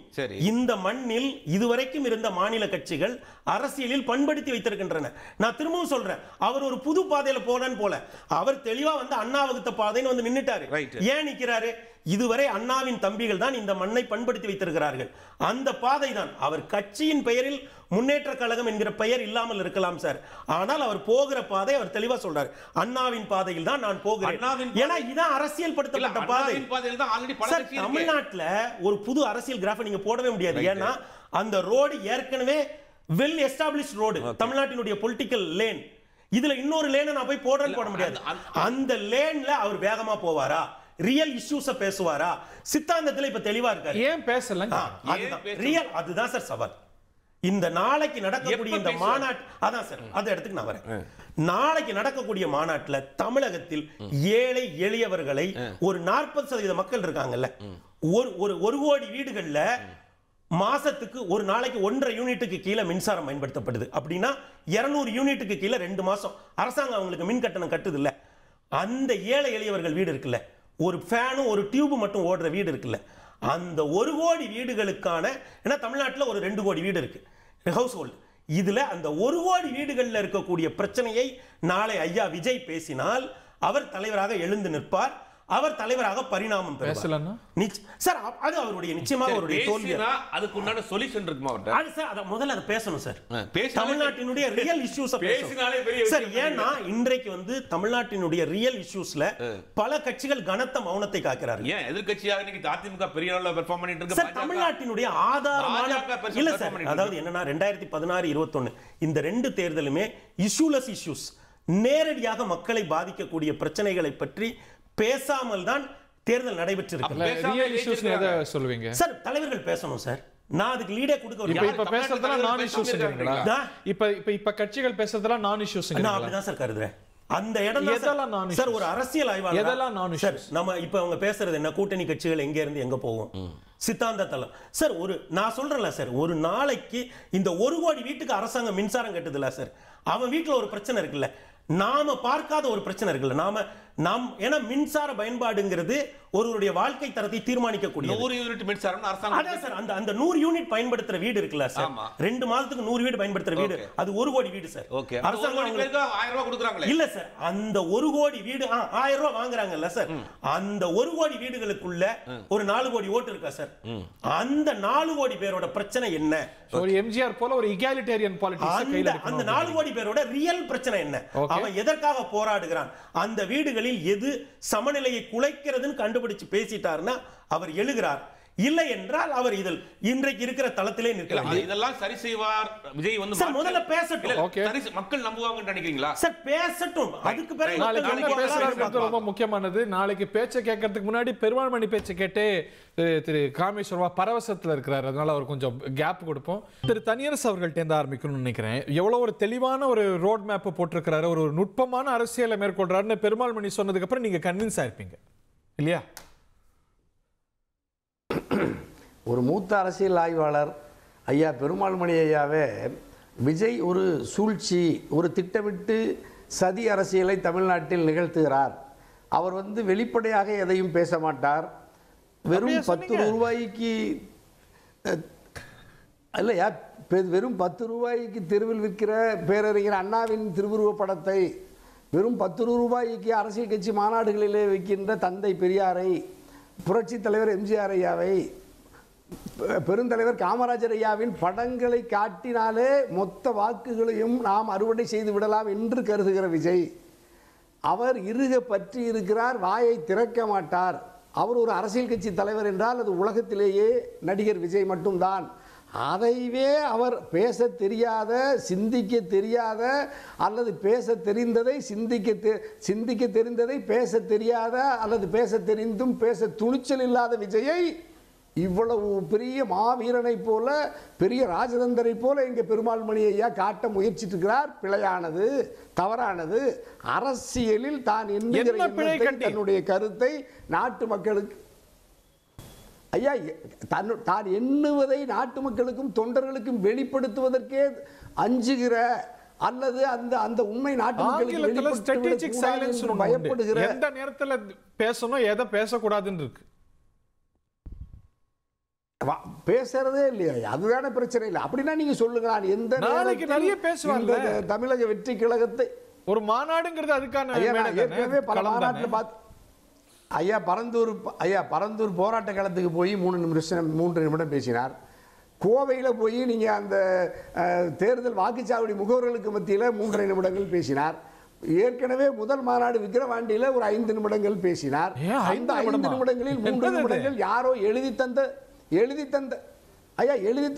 இந்த மண்ணில் இதுவரைக்கும் இருந்த மாநில கட்சிகள் அரசியலில் பண்படுத்தி வைத்திருக்கின்றன. நான் திரும்பவும் சொல்றேன், அவர் ஒரு புது பாதையில போனன்னு போல அவர் தெளிவா வந்து அண்ணா வகுத்த பாதைன்னு வந்து நின்னுட்டாரு. ஏன் நிக்கிறாரு? இதுவரை அண்ணாவின் தம்பிகள் தான் இந்த மண்ணை பண்படுத்தி வைத்திருக்கிறார்கள். அந்த பாதை தான். அவர் கட்சியின் பெயரில் முன்னேற்ற கழகம் என்கிற பெயர் இல்லாமல் இருக்கலாம் சார், ஆனால் அவர் போகிற பாதை அவர் தெளிவா சொல்றாரு, அண்ணாவின் பாதையில் தான் நான் போகிறேன். ஏன்னா இதான் அரசியல் படுத்தப்பட்ட பாதை. தமிழ்நாட்டுல ஒரு புது அரசியல் கிராஃப் நீங்க போடவே முடியாது. ஏன்னா அந்த ரோடு ஏற்கனவே வெல் எஸ்டாப்ளிஷ்ட் ரோடு, தமிழ்நாட்டினுடைய பொலிட்டிக்கல் லேன். இதுல இன்னொரு லேனை நான் போய் போட முடியாது. அந்த லேன்ல அவர் வேகமா போவாரா, ரியல் இஷ்யூஸ பேசுவாரா, சித்தாந்தத்துல இப்ப தெளிவா இருக்காரு. ஏன் பேசல? ரியல் அதுதான் சார் சவால். இந்த நாளைக்கு நடக்கக்கூடிய இந்த மாநாட்டு அதான் சார், அந்த இடத்துக்கு நான் வரேன். நாளைக்கு நடக்கக்கூடிய மாநாட்டில் தமிழகத்தில் ஏழை எளியவர்களை ஒரு 40% மக்கள் இருக்காங்கல்ல, ஒரு கோடி வீடுகள்ல மாசத்துக்கு ஒரு நாளைக்கு 1.5 யூனிட்டுக்கு கீழே மின்சாரம் பயன்படுத்தப்படுது அப்படின்னா 200 யூனிட்டுக்கு கீழே 2 மாசம் அரசாங்கம் அவங்களுக்கு மின் கட்டணம் கட்டுது இல்ல. அந்த ஏழை எளியவர்கள் வீடு இருக்குல்ல, ஒரு ஃபேனும் ஒரு டியூப் மட்டும் ஓடுற வீடு இருக்குல்ல, அந்த 1 கோடி வீடுகளுக்கான, ஏன்னா தமிழ்நாட்டில் ஒரு 2 கோடி வீடு இருக்கு ஹவுஸ் ஹோல்டு, இதுல அந்த 1 கோடி வீடுகளில் இருக்கக்கூடிய பிரச்சனையை நாளை ஐயா விஜய் பேசினால் அவர் தலைவராக எழுந்து நிற்பார், அவர் தலைவராக பரிணாமம் பெறுவார். சார் அது அவருடைய நிச்சயமாக அவருடைய தோல்வி. அதுக்கு உண்டான சொல்யூஷன் இருக்குமா? அது சார் அத முதல்ல அதை பேசணும் சார். தமிழ்நாட்டினுடைய ரியல் இஷ்யூஸ் பேசினாலே பெரிய சார். ஏன்னா இன்றைக்கு வந்து தமிழ்நாட்டினுடைய ரியல் இஷ்யூஸ்ல பல கட்சிகள் கனத்த மௌனத்தை காக்கிறார்கள். ஏன் எதிர்க்கட்சியாக இன்னைக்கு அதிமுக பெரிய அளவுல பெர்ஃபார்ம் பண்ணிட்டு இருக்கு சார்? தமிழ்நாட்டினுடைய ஆதாரமான இல்ல சார், அதாவது என்னன்னா 2016 21 இந்த 2 தேர்தலுமே இஷ்யூலெஸ் இஷ்யூஸ், நேரடியாக மக்களை பாதிக்கக்கூடிய பிரச்சனைகளை பற்றி பேசாமல் தான் தேர்தல் நடைபெற்றிருக்கு. சொல்லுவீங்க சார் தலைவர்கள் பேசணும் சார். நான் அதுக்கு லீடே கொடுக்க இப்ப பேசுறதெல்லாம் நான் இஷ்யூஸ்ங்கறீங்களா? இப்ப கட்சிகள் பேசுறதெல்லாம் நான் இஷ்யூஸ்ங்கறீங்களா? நான் அப்படிதான் சார் கருதுறேன். அந்த இடம் சார் ஒரு அரசியல் ஆய்வாளர் எதெல்லாம் நான் சார். நம்ம இப்ப அவங்க பேசுறது என்ன, கூட்டணி கட்சிகள் எங்க இருந்து எங்க போகும், சித்தாந்த தளம் சார். நான் சொல்றேன்ல சார், ஒரு நாளைக்கு இந்த 1 கோடி வீட்டுக்கு அரசாங்கம் மின்சாரம் கட்டுதுல சார், அவன் வீட்டுல ஒரு பிரச்சனை இருக்குல்ல, நாம பார்க்காத ஒரு பிரச்சனை இருக்குல்ல, ஏன்னா மின்சார பயன்பாடுங்கிறது ஒருவருடைய வாழ்க்கை தரத்தை தீர்மானிக்கக்கூடிய 100 யூனிட் மின்சாரம் அரசாங்கம். அதான் சார் அந்த 100 யூனிட் பயன்படுத்துற வீடு இருக்குல்ல சார், 2 மாதத்துக்கு 100 வீடு பயன்படுத்துற வீடு, அது 1 கோடி வீடு சார். அரசாங்கம் 1000 ரூபாய் கொடுக்குறாங்களே இல்ல சார், அந்த 1 கோடி வீடு 1000 ரூபாய் வாங்குறாங்கல்ல சார், அந்த 1 கோடி வீடுகளுக்குள்ள ஒரு 4 கோடி ஓட்டு இருக்கா சார். அந்த 4 கோடி பேரோட பிரச்சனை என்ன? ஒரு எம்ஜிஆர் போல ஒரு இகாலிட்டேரியன் பாலிடிக்ஸ் கையில இருக்கு. அந்த 4 கோடி பேரோட ரியல் பிரச்சனை என்ன, அவன் எதற்காக போராடுகிறான், அந்த வீடுகளில் எது சமநிலையை குலைக்கிறதுன்னு கண்டுபிடிச்சு பேசிட்டார்னா அவர் எழுகிறார். இல்லை என்றால் அவர் இதில் இன்றைக்கு இருக்கிற தளத்திலே நிற்கலாம். இதெல்லாம் சரி செய்வார் விஜய் வந்து சார். முதல்ல பேசட்டும், மக்கள் நம்புவாங்கன்னு நினைக்கிறீங்களா சார்? பேசட்டும், அதுக்கு பிறகு நாளைக்கு பேசுறது ரொம்ப முக்கியமானது. நாளைக்கு பேச்சை கேட்கறதுக்கு முன்னாடி பெருமாள்மணி பேச்சை கேட்டே திரு காமேஸ்வரவா பரவசத்துல இருக்கிறார், அதனால அவர் கொஞ்சம் கேப் கொடுப்போம். திரு தனியரசு அவர்கள்ட்ட இருந்து ஆரம்பிக்கணும்னு நினைக்கிறேன். எவ்வளவு ஒரு தெளிவான ஒரு ரோட் மேப் போட்டிருக்கிறாரு, ஒரு நுட்பமான அரசியலை மேற்கொள்றாருன்னு பெருமாள்மணி சொன்னதுக்கு அப்புறம் நீங்க கன்வின்ஸ் ஆயிருப்பீங்க இல்லையா? ஒரு மூத்த அரசியல் ஆய்வாளர் ஐயா பெருமாள்மணி ஐயாவே விஜய் ஒரு சூழ்ச்சி, ஒரு திட்டமிட்டு சதி அரசியலை தமிழ்நாட்டில் நிகழ்த்துகிறார். அவர் வந்து வெளிப்படையாக எதையும் பேச மாட்டார். வெறும் 10 ரூபாய்க்கு இல்லையா, வெறும் 10 ரூபாய்க்கு தெருவில் விற்கிற பேரறிஞர் அண்ணாவின் திருவுருவ படத்தை வெறும் 10 ரூபாய்க்கு அரசியல் கட்சி மாநாடுகளிலே வைக்கின்ற தந்தை பெரியாரை, புரட்சி தலைவர் எம்ஜிஆர் ஐயாவை, பெருந்தலைவர் காமராஜர் ஐயாவின் படங்களை காட்டினாலே மொத்த வாக்குகளையும் நாம் அறுவடை செய்து விடலாம் என்று கருதுகிற விஜய், அவர் இறுக பற்றி இருக்கிறார், வாயை திறக்க மாட்டார். அவர் ஒரு அரசியல் கட்சி தலைவர் என்றால் அது உலகத்திலேயே நடிகர் விஜய் மட்டும்தான். அதைவே அவர் பேச தெரியாத, சிந்திக்க தெரியாத, அல்லது பேச தெரிந்ததை சிந்திக்க தெரிந்ததை பேச தெரியாத, அல்லது பேச தெரிந்தும் பேச துணிச்சல் இல்லாத விஜயை இவ்வளவு பெரிய மாவீரனை போல, பெரிய ராஜதந்தரை போல இங்கே பெருமாள் மணி ஐயா காட்ட முயற்சிட்டு இருக்கிறார். பிழையானது, தவறானது. அரசியலில் தான் தன்னுடைய கருத்தை நாட்டு மக்களுக்கு ஐயா தான் எண்ணுவதை நாட்டு மக்களுக்கும் தொண்டர்களுக்கும் வெளிப்படுத்துவதற்கே அஞ்சுகிற, அல்லது அந்த அந்த உண்மை நாட்டு மக்களுக்கு பயப்படுகிற, எந்த நேரத்துல பேசணும் எதை பேசக்கூடாதுன்னு இருக்கு. பேசுறதே இல்லையா? அதுதான பிரச்சனை இல்லை. அப்படின்னா நீங்க சொல்லுங்க, நான் எந்த நாளைக்கு நிறைய பேசுவாங்க. தமிழக வெற்றி கழகத்தை ஒரு மாநாடுங்கிறது அதுக்கான ஏற்கனவே பல மாநாட்டில் பார்த்து பரந்தூர் போராட்ட களத்துக்கு போய் 3 நிமிடம் பேசினார். கோவையில் போய் நீங்க அந்த தேர்தல் வாக்குச்சாவடி முகவர்களுக்கு மத்தியில் 3.5 நிமிடங்கள் பேசினார். ஏற்கனவே முதல் மாநாடு விக்கிரவாண்டியில ஒரு 5 நிமிடங்கள் பேசினார். அந்த 5 நிமிடங்களில் 3 நிமிடங்கள் யாரோ எழுதி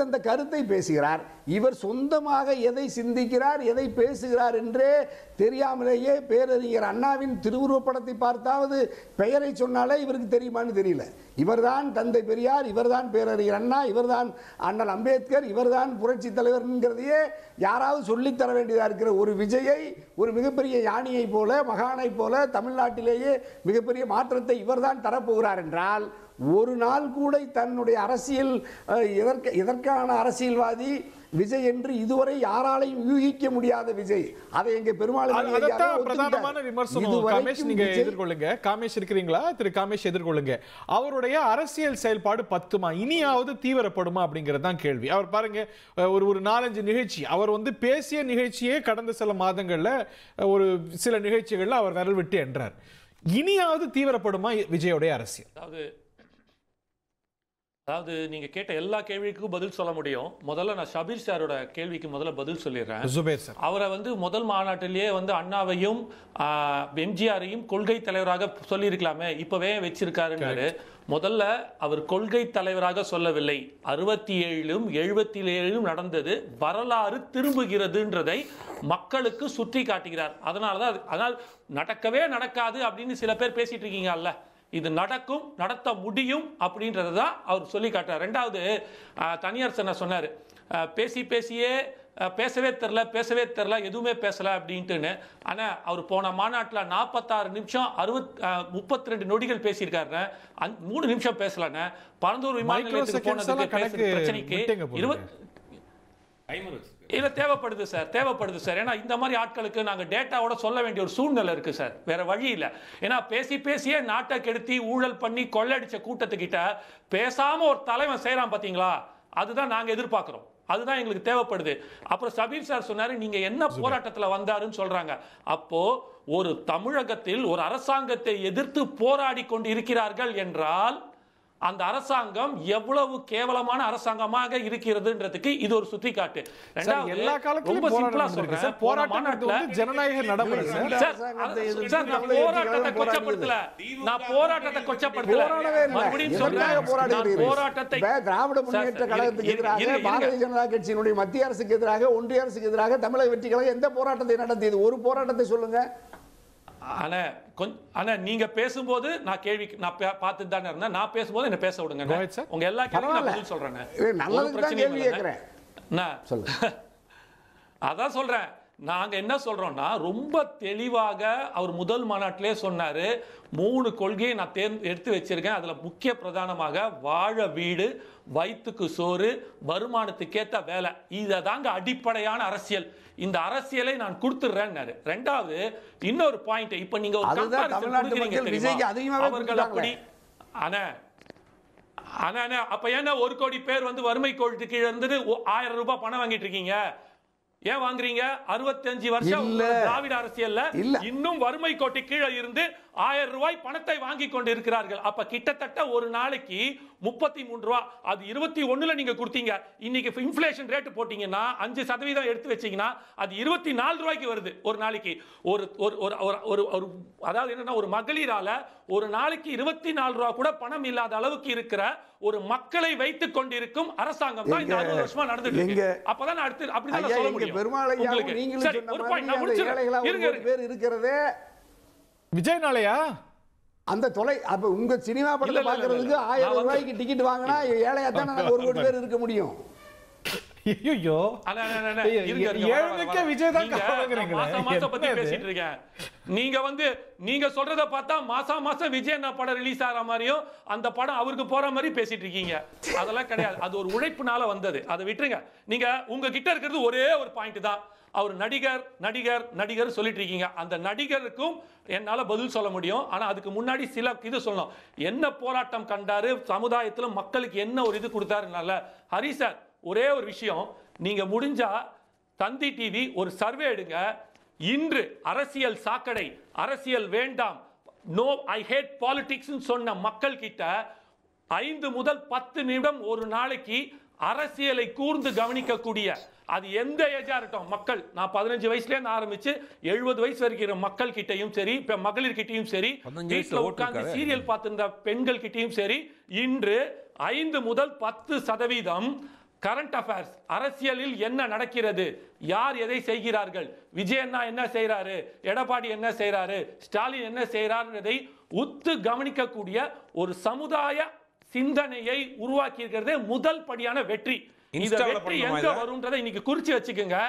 தந்த கருத்தை பேசுகிறார். இவர் சொந்தமாக எதை சிந்திக்கிறார், எதை பேசுகிறார் என்றே தெரியாமலேயே பேரறிஞர் அண்ணாவின் திருவுருவப் படத்தை பார்த்தாவது பெயரை சொன்னாலே இவருக்கு தெரியுமான்னு தெரியல. இவர்தான் தந்தை பெரியார், இவர்தான் பேரறிஞர் அண்ணா, இவர்தான் அண்ணல் அம்பேத்கர், இவர்தான் புரட்சி தலைவர்ங்கிறதையே யாராவது சொல்லித்தர வேண்டியதாக இருக்கிற ஒரு விஜயை, ஒரு மிகப்பெரிய யானையை போல, மகானை போல தமிழ்நாட்டிலேயே மிகப்பெரிய மாற்றத்தை இவர்தான் தரப்போகிறார் என்றால், ஒரு நாள் கூட தன்னுடைய அரசியல் எதற்கான அரசியல்வாதி விஜய் என்று இதுவரை யாராலையும் யூகிக்க முடியாத விஜய், அதை எங்க பெருமாள் பிரதானமான விமர்சனம். காமேஷ் நீங்க எதிர்கொள்ளுங்க. காமேஷ் இருக்கிறீங்களா? திரு காமேஷ் எதிர்கொள்ளுங்க. அவருடைய அரசியல் செயல்பாடு பத்துமா, இனியாவது தீவிரப்படுமா அப்படிங்கிறது தான் கேள்வி. அவர் பாருங்க, ஒரு 4-5 நிகழ்ச்சி அவர் பேசிய நிகழ்ச்சியே கடந்த சில மாதங்கள்ல ஒரு சில நிகழ்ச்சிகள்ல அவர் விரல் விட்டு என்றார். இனியாவது தீவிரப்படுமா விஜயோடைய அரசியல்? அதாவது நீங்க கேட்ட எல்லா கேள்விக்கும் பதில் சொல்ல முடியும். முதல்ல நான் ஷபீர் சாரோட கேள்விக்கு முதல்ல பதில் சொல்லிடுறேன். ஜுபேர் சார் அவரை முதல் மாநாட்டிலேயே அண்ணாவையும் எம்ஜிஆரையும் கொள்கை தலைவராக சொல்லியிருக்கலாமே, இப்பவே வச்சிருக்காருன்னாரு. முதல்ல அவர் கொள்கை தலைவராக சொல்லவில்லை. 67லும் 77லும் நடந்தது வரலாறு திரும்புகிறதுன்றதை மக்களுக்கு சுற்றி காட்டுகிறார். அதனால் நடக்கவே நடக்காது அப்படின்னு சில பேர் பேசிட்டு இருக்கீங்கல்ல, இது நடக்கும், நடத்த முடியும் அப்படின்றது தான் அவர் சொல்லி காட்டுறார். ரெண்டாவது, தனியார் சொன்னார் பேசவே தெரில எதுவுமே பேசல அப்படின்ட்டுன்னு. ஆனால் அவர் போன மாநாட்டில் 46 நிமிஷம் 32 நொடிகள் பேசியிருக்காரு. 3 நிமிஷம் பேசலன்னு. பரந்தூர் விமான நிலையத்துக்கு போனதுக்கு பிரச்சனைக்கு இல்ல தேவைப்படுது சார். ஏன்னா இந்த மாதிரி ஆட்களுக்கு நாங்க டேட்டாவோட சொல்ல வேண்டிய ஒரு சூழ்நிலை இருக்கு சார், வேற வழி இல்ல. ஏன்னா பேசியே நாட்டை கெடுத்தி ஊழல் பண்ணி கொள்ளடிச்ச கூட்டத்துக்கிட்ட பேசாம ஒரு தலைவன் செய்யறான் பாத்தீங்களா, அதுதான் நாங்க எதிர்பார்க்கிறோம், அதுதான் எங்களுக்கு தேவைப்படுது. அப்புறம் சபீர் சார் சொன்னாரு, நீங்க என்ன போராட்டத்தில் வந்தாருன்னு சொல்றாங்க. அப்போ ஒரு தமிழகத்தில் ஒரு அரசாங்கத்தை எதிர்த்து போராடி கொண்டு இருக்கிறார்கள் என்றால் அந்த அரசாங்கம் எவ்வளவு கேவலமான அரசாங்கமாக இருக்கிறதுன்றதுக்கு இது ஒரு சுட்டிக்காட்டு. எல்லா காலத்திலும் ஜனநாயக நடைமுறை. போராட்டத்தை கொச்சப்படுத்தல, நான் போராட்டத்தை கொச்சப்படுத்தல. மறுபடியும் சொல்றேன், போராட்டத்தை திராவிட முன்னேற்ற கழகத்துக்கு எதிராக, பாரதிய ஜனதா கட்சியினுடைய மத்திய அரசுக்கு எதிராக, ஒன்றிய அரசுக்கு எதிராக தமிழக வெற்றி கழகம் எந்த போராட்டத்தை நடத்தியது? ஒரு போராட்டத்தை சொல்லுங்க. ஆனா நீங்க பேசும்போது நான் பார்த்துட்டு தானே இருந்தேன். நான் பேசும்போது என்ன பேச விடுங்க. உங்க எல்லா கேள்வியும் பதில் சொல்றேன். அதான் சொல்றேன். நாங்க என்ன சொல்றோம்னா, ரொம்ப தெளிவாக அவர் முதல் மாநாட்டிலே சொன்னாரு, 3 கொள்கையை நான் எடுத்து வச்சிருக்கேன். அதுல முக்கிய பிரதானமாக வாழ வீடு, வயிற்றுக்கு சோறு, வருமானத்துக்கேத்த வேலை, இததாங்க அடிப்படையான அரசியல். இந்த அரசியலை நான் கொடுத்துறேன்னாரு. ரெண்டாவது இன்னொரு பாயிண்ட், இப்ப நீங்க ஒரு அவர்கள் அப்படி அப்ப என்ன 1 கோடி பேர் வறுமை கோட்டுக்கு கீழே இருந்து 1000 ரூபாய் பணம் வாங்கிட்டு இருக்கீங்க. ஏன் வாங்குறீங்க? 65 வருஷம் திராவிட அரசியல்ல இன்னும் வறுமை கோட்டை கீழே இருந்து 1000 ரூபாய் பணத்தை வாங்கி கொண்டு இருக்கிறார்கள். அப்ப கிட்டத்தட்ட ஒரு நாளைக்கு 33 ரூபாய். அது 21ல நீங்க கொடுத்தீங்க. இன்னைக்கு இன்ஃப்ளேஷன் ரேட் போட்டீங்கன்னா 5% எடுத்து வச்சீங்கன்னா அது 24 ரூபாய்க்கு வருது ஒரு நாளைக்கு. ஒரு அதாவது என்னன்னா ஒரு மகளிரால ஒரு நாளைக்கு 24 ரூபாய் கூட பணம் இல்லாத அளவுக்கு இருக்கிற ஒரு மக்களை வைத்துக் கொண்டிருக்கும் அரசாங்கம் தான் இந்த 60 வருஷமா நடந்துட்டு இருக்கு. அப்பதான் அடுத்து அப்படிதான் சொல்ல முடியும். பெருமாளையாவும் நீங்களும் சொன்ன மாதிரி ஏழைகளா ஒரு பேர் இருக்கிறதே விஜய்னாலயா? அந்த அப்ப உங்க சினிமா படத்தை பாக்குறதுக்கு 1000 ரூபாய்க்கு டிக்கெட் வாங்கினா ஏழையா தான் 1 கோடி பேர் இருக்க முடியும். ஐயோ விஜய் தான் பத்தி பேசிட்டு இருக்கேன். நீங்க சொல்றத பார்த்தா மாசம் விஜய் என்ன படம் ரிலீஸ் ஆகிற மாதிரியும் அந்த படம் அவருக்கு போற மாதிரி பேசிட்டு இருக்கீங்க. அதெல்லாம் கிடையாது. அது ஒரு உழைப்புனால வந்தது. அதை விட்டுருங்க. நீங்க உங்க கிட்ட இருக்கிறது ஒரே ஒரு பாயிண்ட் தான். அவர் நடிகர் சொல்லிட்டு இருக்கீங்க. அந்த நடிகருக்கும் என்னால பதில் சொல்ல முடியும். ஆனா அதுக்கு முன்னாடி சில இது சொல்லணும். என்ன போராட்டம் கண்டாரு, சமுதாயத்துல மக்களுக்கு என்ன ஒரு இது கொடுத்தாருனால. ஹரி சார், ஒரே ஒரு விஷயம், நீங்க முடிஞ்சா தந்தி டிவி ஒரு சர்வே எடுங்க. இன்று அரசியல் சாக்கடை, அரசியல் வேண்டாம், நோ ஐ ஹேட் பாலிடிக்ஸ் சொன்ன மக்கள் கிட்ட 5 முதல் 10 நிமிடம் ஒரு நாளைக்கு அரசியலை கூர்ந்து கவனிக்கக்கூடிய, அது எந்த ஏஜா இருக்கட்டும் மக்கள், நான் 15 வயசுல இருந்து ஆரம்பிச்சு 70 வயசு வரைக்கும் மக்கள் கிட்டையும் சரி, மகளிர் கிட்டையும் சரி, வீட்டில் உட்கார்ந்து சீரியல் பார்த்திருந்த பெண்கள் கிட்டையும் சரி, இன்று 5 முதல் 10% கரண்ட் அஃபேர்ஸ், அரசியலில் என்ன நடக்கிறது, யார் எதை செய்கிறார்கள், விஜய் அண்ணா என்ன செய்யறாரு, எடப்பாடி என்ன செய்யறாரு, ஸ்டாலின் என்ன செய்யறாருன்றதை உத்து கவனிக்கக்கூடிய ஒரு சமுதாய சிந்தனையை உருவாக்கி இருக்கிறதே முதல் படியான வெற்றி. இந்த வெற்றி எங்க வரும்ன்றதை இன்னைக்கு குறிச்சு வச்சுக்கோங்க.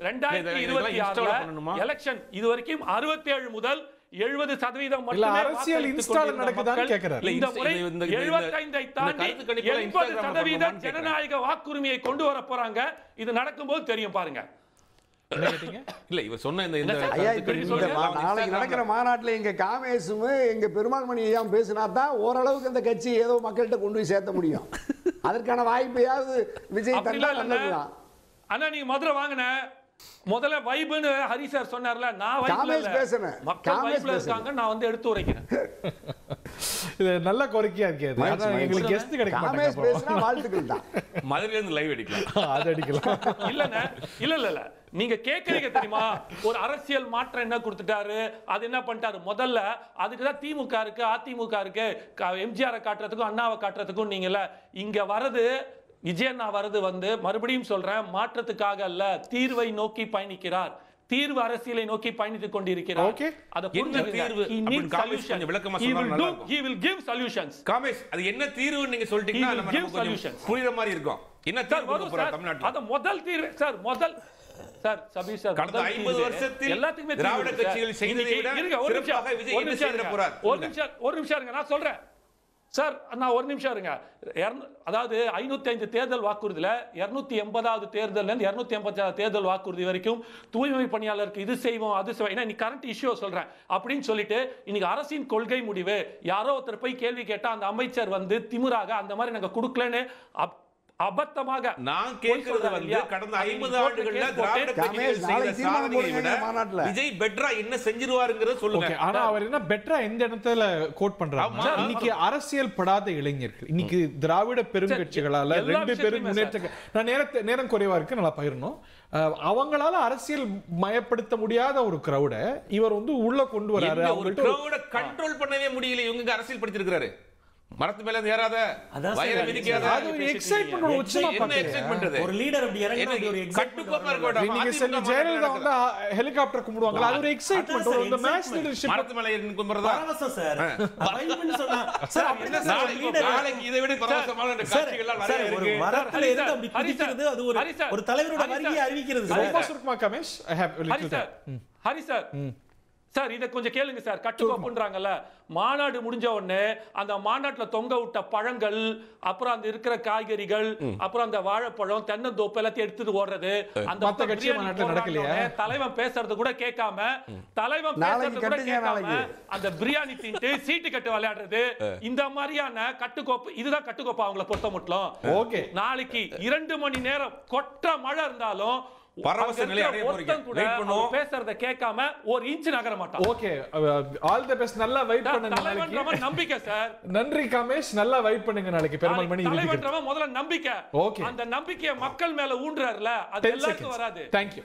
2026 எலெக்ஷன் இதுவரைக்கும் 67 முதல் 70% மட்டுமே அரசியல் இன்ஸ்டால் நடக்குதான்னு கேக்குறாரு. இந்த முறை 75 ஐ தாண்டி 80% ஜனநாயக வாக்குரிமையை கொண்டு வர போறாங்க. இது நடக்கும்போது தெரியும் பாருங்க. இல்ல இவர் சொன்ன இந்த நாளைக்கு நடக்கிற மாநாட்டில் எங்க காமேசும் எங்க பெருமாள் மணி ஐயா பேசினா தான் ஓரளவுக்கு அந்த கட்சி ஏதோ மக்கள்கிட்ட கொண்டு போய் சேர்த்த முடியும். அதற்கான வாய்ப்பையாவது விஜய் தந்தா நல்லதுதான். ஆனா நீங்க மதுரை வாங்கின முதல்ல வைப்னு ஹரி சார் சொன்னார்ல, நான் வைப்ல பேசுறேன், மக்கள் வைப்ல இருக்காங்க, நான் வந்து எடுத்து உரைக்கிறேன். இது நல்ல கோரிக்கையா இருக்கு. அது எங்களுக்கு கெஸ்ட் கிடைக்க மாட்டாங்க. பேசினா வாழ்த்துக்கள் தான். மதுரையில இருந்து லைவ் அடிக்கலாம், அது அடிக்கலாம். இல்ல நீங்க கேக்குறீங்க தெரியுமா, ஒரு அரசியல் மாற்றம் என்ன கொடுத்துட்டாரு, அது என்ன பண்ணிட்டாரு. முதல்ல அதுக்குதான் திமுக இருக்கு, அதிமுக இருக்கு, எம்ஜிஆரை காட்டுறதுக்கும் அண்ணாவை காட்டுறதுக்கும். நீங்கல்ல இங்க வரது விஜய் அண்ணா வரது வந்து மறுபடியும் சொல்றேன், மாற்றத்துக்காக அல்ல, தீர்வை நோக்கி பயணிக்கிறார். தீர்வு அரசியலை நோக்கி பயணித்துக் கொண்டிருக்கிறார். அத he will give solutions. Kamesh, அது என்ன தீர்வு நீங்க சொல்லிட்டீங்கன்னா நமக்கு கொஞ்சம் புரியுற மாதிரி இருக்கும். என்ன தீர்வு கொடுக்க போறார் தமிழ்நாட்டுல? அது முதல் தீர்வு சார். சார் சபீர் சார், கடந்த 50 வருஷத்தில் எல்லாத்துக்குமே திராவிட கட்சிகள் செய்ததை விட சிறப்பாக விஜய் என்ன செய்ய போறார்? ஒரு நிமிஷம் இருங்க, நான் சொல்றேன் சார். நான் ஒரு நிமிஷம் இருங்க. அதாவது 505 தேர்தல் வாக்குறுதியில 280வது தேர்தல் இருந்து 280வது தேர்தல் வாக்குறுதி வரைக்கும் தூய்மை பணியாளருக்கு இது செய்வோம் அது செய்வோம். ஏன்னா கரண்ட் இஷ்யூ சொல்றேன் அப்படின்னு சொல்லிட்டு இன்னைக்கு அரசின் கொள்கை முடிவு யாரோ ஒருத்தர் போய் கேள்வி கேட்டா அந்த அமைச்சர் வந்து திமுறாக அந்த மாதிரி நாங்க கொடுக்கலன்னு அபத்தமாக நான் கேட்கிறது வந்து கடந்த 50 ஆண்டுகள்ல திராவிட கட்சிகள் செய்த சாதனையை விட விஜய் பெட்டரா என்ன செஞ்சிருவாருங்கறத சொல்லுங்க. ஆனா அவர் என்ன பெட்டரா எந்த இடத்துல கோட் பண்றாங்க? இன்னைக்கு அரசியல் படாத இளைஞர்கள், இன்னைக்கு திராவிட பெருங்கட்சிகளால 2 பேரும் முன்னேற்ற, நான் நேரம் குறைவா இருக்கு நல்லா பகிரணும், அவங்களால அரசியல் மயப்படுத்த முடியாத ஒரு கிரௌட இவர் வந்து உள்ள கொண்டு வராரு. ஒரு கிரௌட கண்ட்ரோல் பண்ணவே முடியல. இவங்க அரசியல் படுத்திருக்காரு. மரத்து மேல ஏறாத, வயர மிதிக்காத, அது ஒரு எக்ஸைட்மென்ட், ஒரு உச்சமா என்ன எக்ஸைட்மென்ட்? ஒரு லீடர் அப்படி இறங்கி ஒரு கட்டுக்கோப்பா இருக்க நீங்க செல்ல ஜெயலலிதா வந்து ஹெலிகாப்டர் கும்பிடுவாங்க, அது ஒரு எக்ஸைட்மென்ட், ஒரு மேட்ச் லீடர்ஷிப். மரத்து மேல ஏறி கும்பிடுறதா பரவசம் சார். வைப்னு சொன்னா சார் அப்படினா நாளைக்கு இதை விட பரவசமான காட்சிகள் எல்லாம் நிறைய இருக்கு. ஒரு மரத்துல இருந்து அப்படி குதிக்கிறது அது ஒரு தலைவரோட வருகையை அறிவிக்கிறது sir. Kamesh, I have Hari sir sir இதை கொஞ்சம் கேளுங்க சார். கட்டுக்கோப்புன்றாங்கல்ல, மாநாடு முடிஞ்ச உடனே அந்த மாநாட்டுல தொங்க விட்ட பழங்கள், அப்புறம் அந்த இருக்கிற காய்கறிகள், அப்புறம் அந்த வாழைப்பழம், தென்னந்தோப்பு எல்லாத்தையும் எடுத்துட்டு ஓடுறது, அந்த தலைவன் பேசுறது கூட கேட்காம, அந்த பிரியாணி தின்ட்டு சீட்டு கட்டு விளையாடுறது, இந்த மாதிரியான கட்டுக்கோப்பு. இதுதான் கட்டுக்கோப்பு அவங்களை பொறுத்த மட்டும். நாளைக்கு 2 மணி நேரம் கொட்ட மழை இருந்தாலும் பரவச நிலை அடைய போறீங்க. வெயிட் பண்ணுவோம். பேசுறத கேட்காம ஒரு இன்ச் நகர மாட்டான். Okay, all the best. நல்லா வெயிட் பண்ணுங்க நாளைக்கு. நம்பிக்கை சார். நன்றி காமேஷ், நல்லா வெயிட் பண்ணுங்க நாளைக்கு பெருமாள் மணி தலைவன்றவ முதல்ல நம்பிக்கை. ஓகே, அந்த நம்பிக்கையை மக்கள் மேல ஊன்றார்ல, அது எல்லாருக்கும் வராது. தேங்க் யூ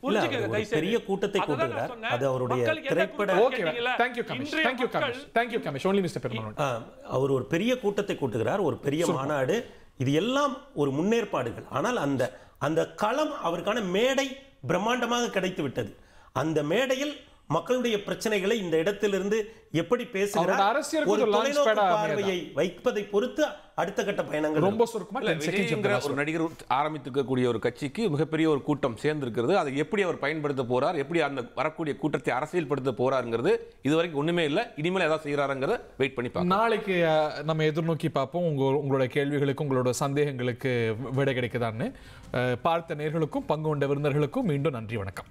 புரிஞ்சுக்கங்க ஒரு தயவு செய்து. பெரிய கூட்டத்தை கூட்டுகிறார். அது அவருடைய திரைப்பட okay, thank you Kamesh. only mister Perumal. அவர் ஒரு பெரிய கூட்டத்தை கூட்டுகிறார், ஒரு பெரிய மாநாடு. இது எல்லாம் ஒரு முன்னேற்பாடுகள். ஆனால் அந்த களம், அவருக்கான மேடை பிரம்மாண்டமாக கிடைத்து விட்டது. அந்த மேடையில் மக்களுடைய பிரச்சனைகளை இந்த இடத்திலிருந்து எப்படி பேசுகிறார், ஒரு தொலைநோக்கு பார்வையை வைப்பதை பொறுத்து அடுத்த கட்ட பயணங்கள். ரொம்ப சுருக்கமா விஜய்ங்கிற ஒரு நடிகர் ஆரம்பித்திருக்கக்கூடிய ஒரு கட்சிக்கு மிகப்பெரிய ஒரு கூட்டம் சேர்ந்திருக்கிறது. அதை எப்படி அவர் பயன்படுத்த போறார், எப்படி அந்த வரக்கூடிய கூட்டத்தை அரசியல்படுத்த போறாருங்கிறது இதுவரைக்கும் ஒண்ணுமே இல்லை. இனிமேல் ஏதாவது செய்யறாருங்கிறத வெயிட் பண்ணி பார்ப்போம். நாளைக்கு நம்ம எதிர்நோக்கி பார்ப்போம். உங்களோட கேள்விகளுக்கு, உங்களோட சந்தேகங்களுக்கு விடை கிடைக்குதான்னு. பார்த்த நேர்களுக்கும் பங்கு கொண்ட விருந்தர்களுக்கும் மீண்டும் நன்றி, வணக்கம்.